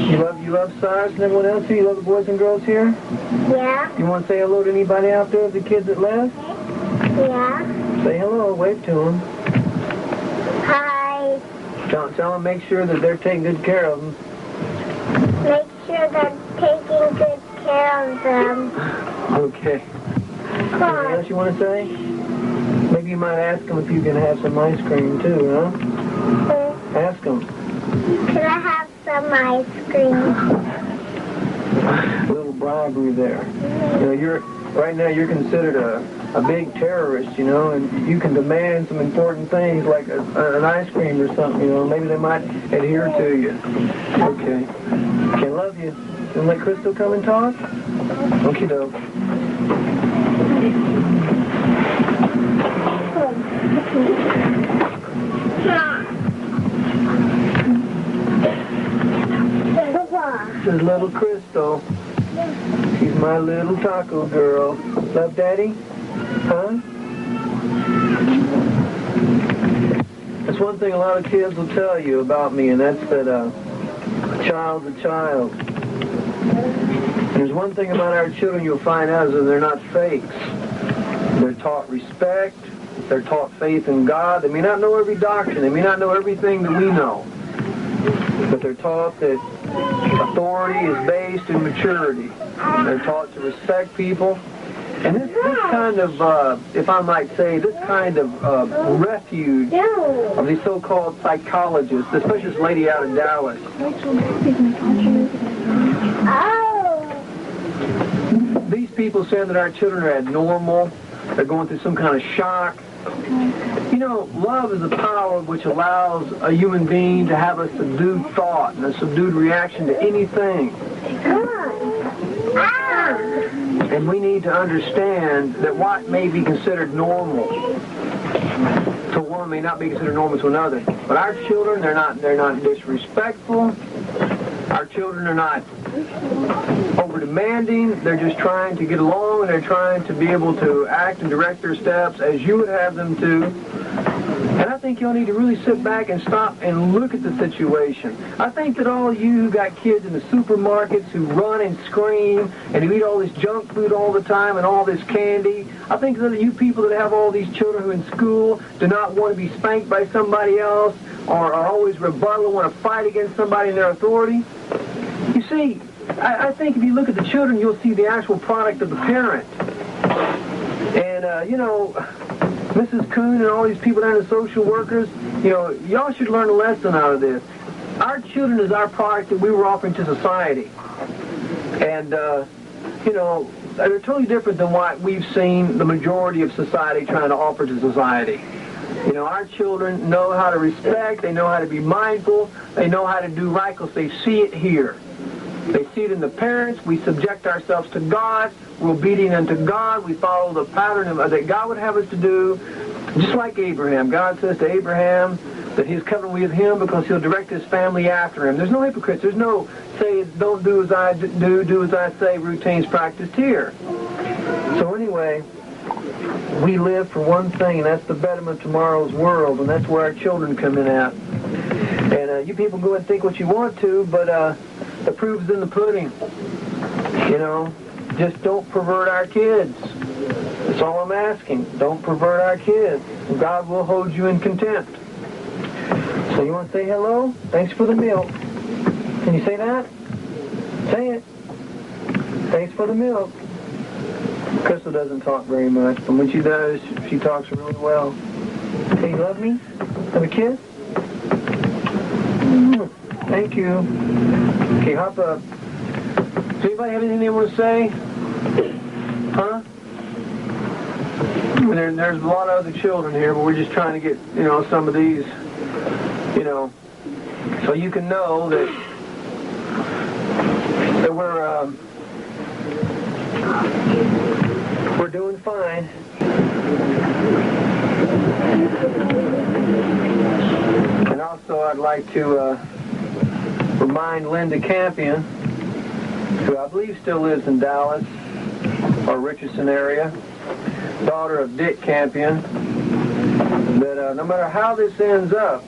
You love Cyrus and everyone else here? You love the boys and girls here? Yeah. You want to say hello to anybody out there, the kids that left? Yeah. Say hello, wave to them. Hi. Tell them, make sure that they're taking good care of them. Make sure they're taking good care of them. Okay. Anything else you want to say? Maybe you might ask them if you can have some ice cream too, huh? Ask them. Can I have some ice cream? A little bribery there. You know, right now you're considered a big terrorist, you know, and you can demand some important things like an ice cream or something, you know. Maybe they might adhere to you. Okay. Okay, love you. You let Crystal come and talk? Okie doke. This is little Crystal. She's my little taco girl. Love Daddy? Huh? That's one thing a lot of kids will tell you about me, and that's that a child's a child. And there's one thing about our children you'll find out is that they're not fakes. They're taught respect. They're taught faith in God. They may not know every doctrine. They may not know everything that we know. But they're taught that authority is based in maturity. They're taught to respect people. And this kind of, if I might say, this kind of refuge of these so-called psychologists, especially this lady out in Dallas. These people saying that our children are abnormal, they're going through some kind of shock. You know, love is a power which allows a human being to have a subdued thought and a subdued reaction to anything. And we need to understand that what may be considered normal to one may not be considered normal to another. But our children, they're not disrespectful. Our children are not over demanding. They're just trying to get along, and they're trying to be able to act and direct their steps as you would have them to. And I think you'll need to really sit back and stop and look at the situation. I think that all of you who got kids in the supermarkets who run and scream and who eat all this junk food all the time and all this candy, I think that you people that have all these children who in school do not want to be spanked by somebody else or are always rebuttal, want to fight against somebody in their authority. You see, I think if you look at the children, you'll see the actual product of the parent. And, you know, Mrs. Kuhn and all these people down in social workers, you know, y'all should learn a lesson out of this. Our children is our product that we were offering to society. And, you know, they're totally different than what we've seen the majority of society trying to offer to society. You know, our children know how to respect, they know how to be mindful, they know how to do right because they see it here. They see it in the parents. We subject ourselves to God. We're obedient unto God. We follow the pattern that God would have us to do. Just like Abraham. God says to Abraham that he's covenant with him because he'll direct his family after him. There's no hypocrites. There's no say, don't do as I do as I say, routines practiced here. So anyway, we live for one thing, and that's the betterment of tomorrow's world, and that's where our children come in at. And you people go and think what you want to, but the proof's in the pudding. You know, just don't pervert our kids. That's all I'm asking. Don't pervert our kids. God will hold you in contempt. So you want to say hello? Thanks for the milk. Can you say that? Say it. Thanks for the milk. Crystal doesn't talk very much, but when she does, she talks really well. Say you love me? Have a kiss? Thank you. Okay, hop up. Does anybody have anything they want to say? Huh? there's a lot of other children here, but we're just trying to get, you know, some of these, you know, so you can know that we're doing fine. And also I'd like to remind Linda Campion, who I believe still lives in Dallas or Richardson area, daughter of Dick Campion, that no matter how this ends up,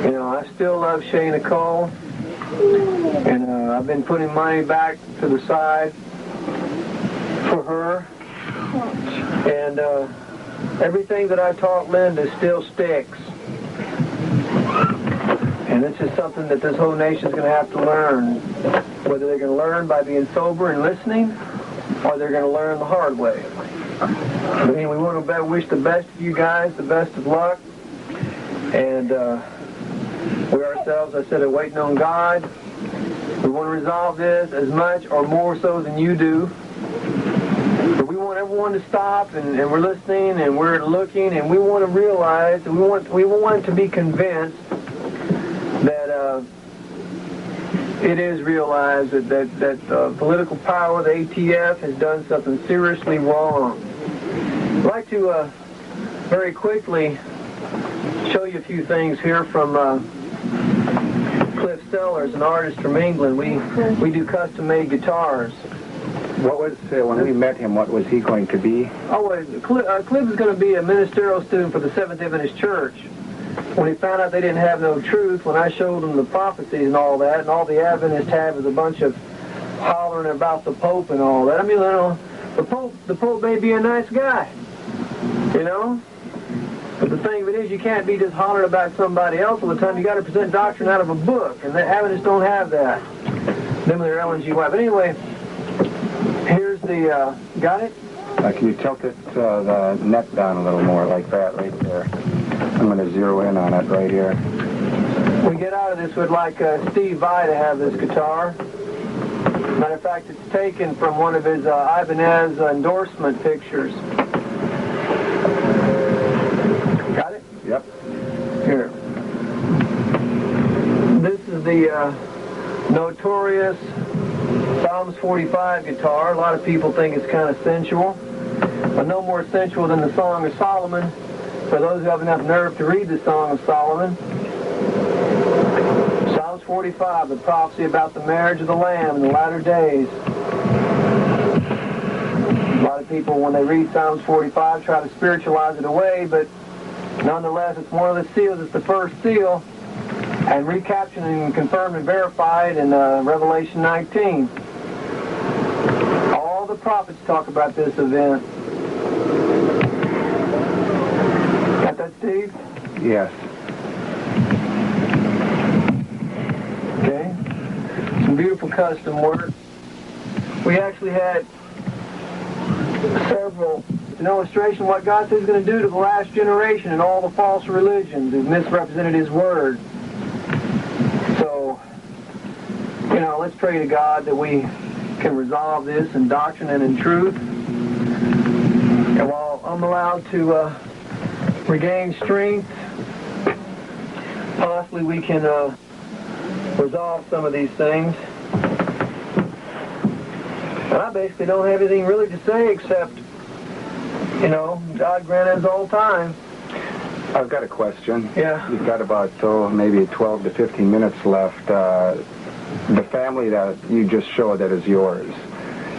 you know, I still love Shay Nicole, and I've been putting money back to the side for her, and everything that I taught Linda still sticks. And this is something that this whole nation's going to have to learn, whether they're going to learn by being sober and listening, or they're going to learn the hard way. I mean, we want to wish the best of you guys, the best of luck, and we ourselves, I said, are waiting on God. We want to resolve this as much or more so than you do. But we want everyone to stop, and we're listening, and we're looking, and we want to realize, and we want to be convinced that it is realized that political power, the ATF, has done something seriously wrong. I'd like to very quickly show you a few things here from Cliff Sellers, an artist from England. We do custom-made guitars. What was, when we met him, what was he going to be? Oh, Cliff is going to be a ministerial student for the Seventh Adventist Church. When he found out they didn't have no truth, when I showed him the prophecies and all that, and all the Adventists have is a bunch of hollering about the Pope and all that. I mean, you know, the Pope may be a nice guy, you know? But the thing of it is, you can't be just hollering about somebody else all the time. You got to present doctrine out of a book, and the Adventists don't have that. Them and their LNG wife. But anyway, here's the, got it? Can you tilt it, the neck down a little more, like that, right there? I'm going to zero in on it right here. We get out of this, we'd like Steve Vai to have this guitar. Matter of fact, it's taken from one of his Ibanez endorsement pictures. Got it? Yep. Here. This is the notorious Psalms 45 guitar. A lot of people think it's kind of sensual, but no more sensual than the Song of Solomon. For those who have enough nerve to read the Song of Solomon, Psalms 45, the prophecy about the marriage of the Lamb in the latter days. A lot of people, when they read Psalms 45, try to spiritualize it away, but nonetheless, it's one of the seals. It's the first seal, and recaptured and confirmed and verified in Revelation 19. All the prophets talk about this event. Got that, Steve? Yes. Okay. Some beautiful custom work. We actually had several. It's an illustration of what God says He's going to do to the last generation and all the false religions who've misrepresented His Word. So, you know, let's pray to God that we can resolve this in doctrine and in truth. And while I'm allowed to regain strength, possibly we can resolve some of these things. And I basically don't have anything really to say except, you know, God grant us all time. I've got a question. Yeah. You've got about, maybe 12 to 15 minutes left. The family that you just showed that is yours,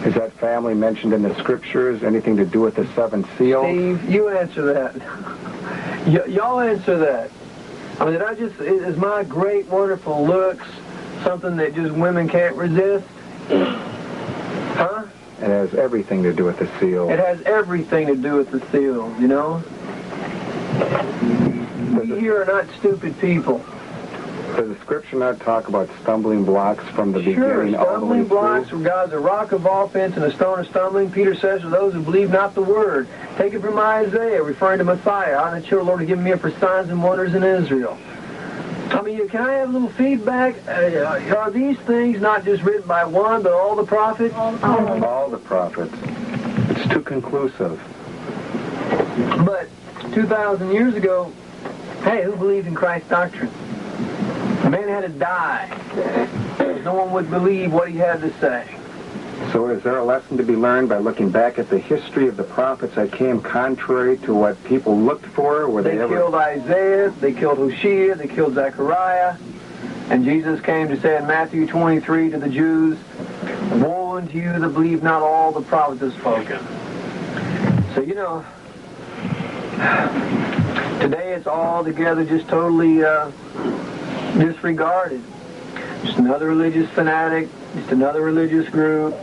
is that family mentioned in the scriptures? Anything to do with the seven seals? Steve, you answer that. Y'all answer that. I mean, is my great, wonderful looks something that just women can't resist? Huh? It has everything to do with the seals. It has everything to do with the seals, you know? We here are not stupid people. Does the scripture not talk about stumbling blocks from the beginning all the way through? Stumbling blocks from God's a rock of offense and a stone of stumbling. Peter says to those who believe not the word. Take it from Isaiah, referring to Messiah. I and the children, Lord, have given me for signs and wonders in Israel. I mean, can I have a little feedback? Are these things not just written by one, but all the prophets? All the prophets. It too conclusive. But 2,000 years ago, hey, who believed in Christ's doctrine? The man had to die. No one would believe what he had to say. So is there a lesson to be learned by looking back at the history of the prophets that came contrary to what people looked for? Were They killed Isaiah, they killed Hosea, they killed Zechariah, and Jesus came to say in Matthew 23 to the Jews, "Woe unto you that believe not all the prophets have spoken." So, you know, today it's all together just totally disregarded. Just another religious fanatic, just another religious group.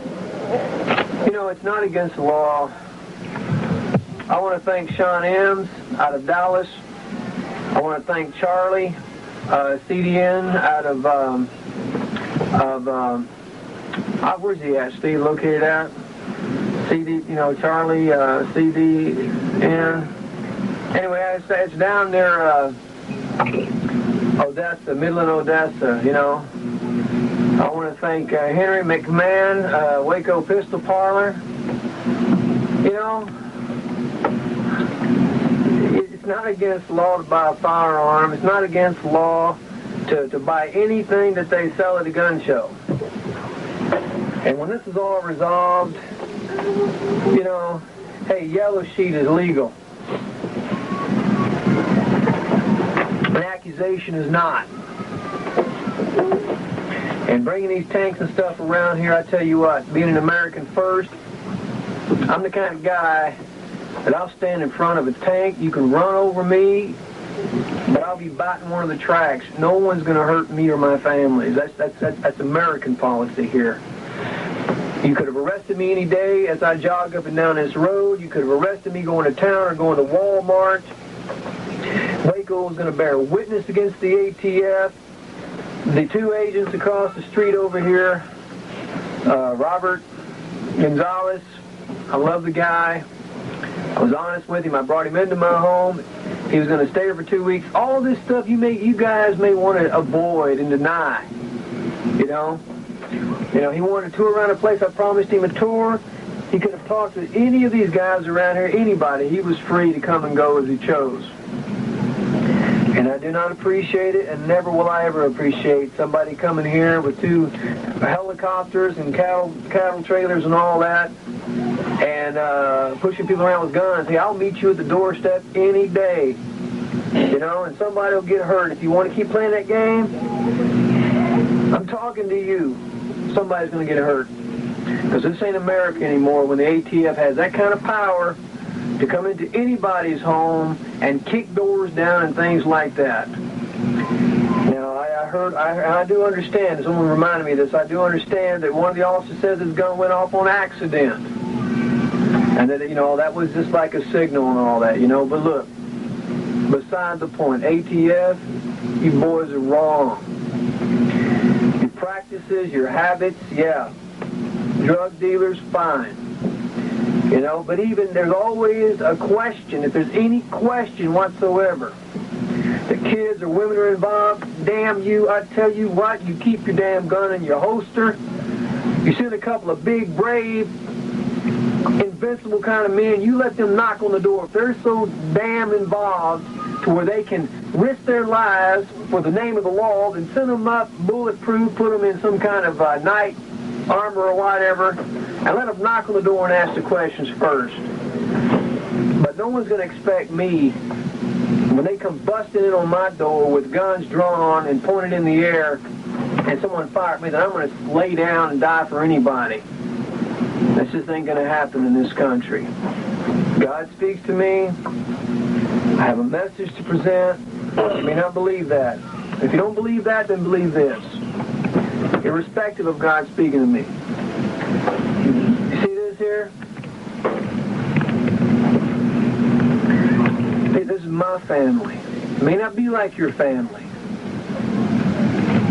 You know, it's not against the law. I want to thank Sean Ems out of Dallas. I want to thank Charlie CDN out of where's he at, Steve, located at? CD, you know, Charlie, CDN. Anyway, it's down there, Odessa, Midland, Odessa, you know. I want to thank Henry McMahon, Waco Pistol Parlor. You know, it's not against the law to buy a firearm. It's not against the law to buy anything that they sell at a gun show. And when this is all resolved, you know, hey, yellow sheet is legal. An accusation is not. And bringing these tanks and stuff around here, I tell you what, being an American first, I'm the kind of guy that I'll stand in front of a tank. You can run over me, but I'll be biting one of the tracks. No one's going to hurt me or my family. That's American policy here. You could have arrested me any day as I jog up and down this road. You could have arrested me going to town or going to Walmart. Waco is going to bear witness against the ATF. The two agents across the street over here, Robert Gonzalez, I love the guy. I was honest with him. I brought him into my home. He was going to stay here for 2 weeks. All this stuff you guys may want to avoid and deny. You know, he wanted to tour around the place. I promised him a tour. He could have talked to any of these guys around here, anybody. He was free to come and go as he chose. And I do not appreciate it, and never will I ever appreciate somebody coming here with 2 helicopters and cattle trailers and all that, and pushing people around with guns. Hey, I'll meet you at the doorstep any day, you know, and somebody will get hurt. If you want to keep playing that game, I'm talking to you. Somebody's going to get hurt, because this ain't America anymore when the ATF has that kind of power to come into anybody's home and kick doors down and things like that. Now, I do understand, someone reminded me of this, I do understand that one of the officers says his gun went off on accident. And that, you know, that was just like a signal and all that, you know. But look, beside the point, ATF, you boys are wrong. Your practices, your habits, yeah. Drug dealers, fine. You know, but even there's always a question, if there's any question whatsoever. The kids or women are involved, damn you, I tell you what, you keep your damn gun in your holster. You send a couple of big, brave, invincible kind of men, you let them knock on the door. If they're so damn involved to where they can risk their lives for the name of the law, then send them up bulletproof, put them in some kind of night armor or whatever, and let them knock on the door and ask the questions first. But no one's going to expect me, when they come busting in on my door with guns drawn and pointed in the air, and someone fire at me, that I'm going to lay down and die for anybody. This just ain't going to happen in this country. God speaks to me. I have a message to present. You may not believe that. If you don't believe that, then believe this. Irrespective of God speaking to me. You see this here? Hey, this is my family. It may not be like your family.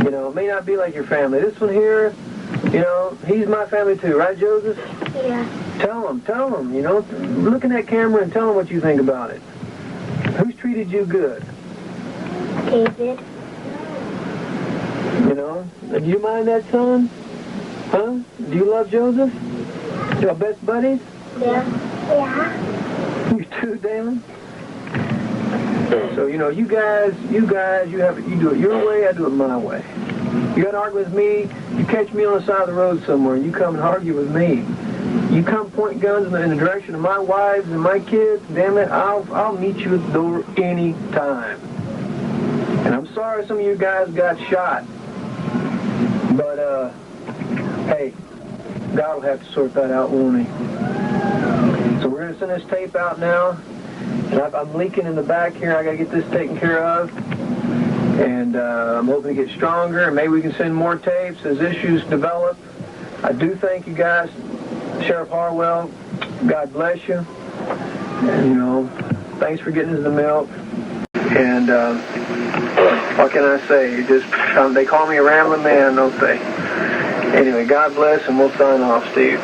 You know, it may not be like your family. This one here, you know, he's my family too, right, Joseph? Yeah. Tell him, you know, look in that camera and tell him what you think about it. Who's treated you good? David. You know, do you mind that, son? Huh? Do you love Joseph? Your best buddies? Yeah. Yeah. You too, Damon? So, you know, you guys, you do it your way, I do it my way. You got to argue with me, you catch me on the side of the road somewhere, and you come and argue with me. You come point guns in the direction of my wives and my kids, damn it, I'll meet you at the door any time. And I'm sorry some of you guys got shot. But, hey, God will have to sort that out, won't he? So we're going to send this tape out now. And I'm leaking in the back here. I got to get this taken care of. And I'm hoping to get stronger. And maybe we can send more tapes as issues develop. I do thank you guys. Sheriff Harwell, God bless you. And, you know, thanks for getting us the milk. And what can I say? They call me a rambling man, don't they? Anyway, God bless, and we'll sign off, Steve.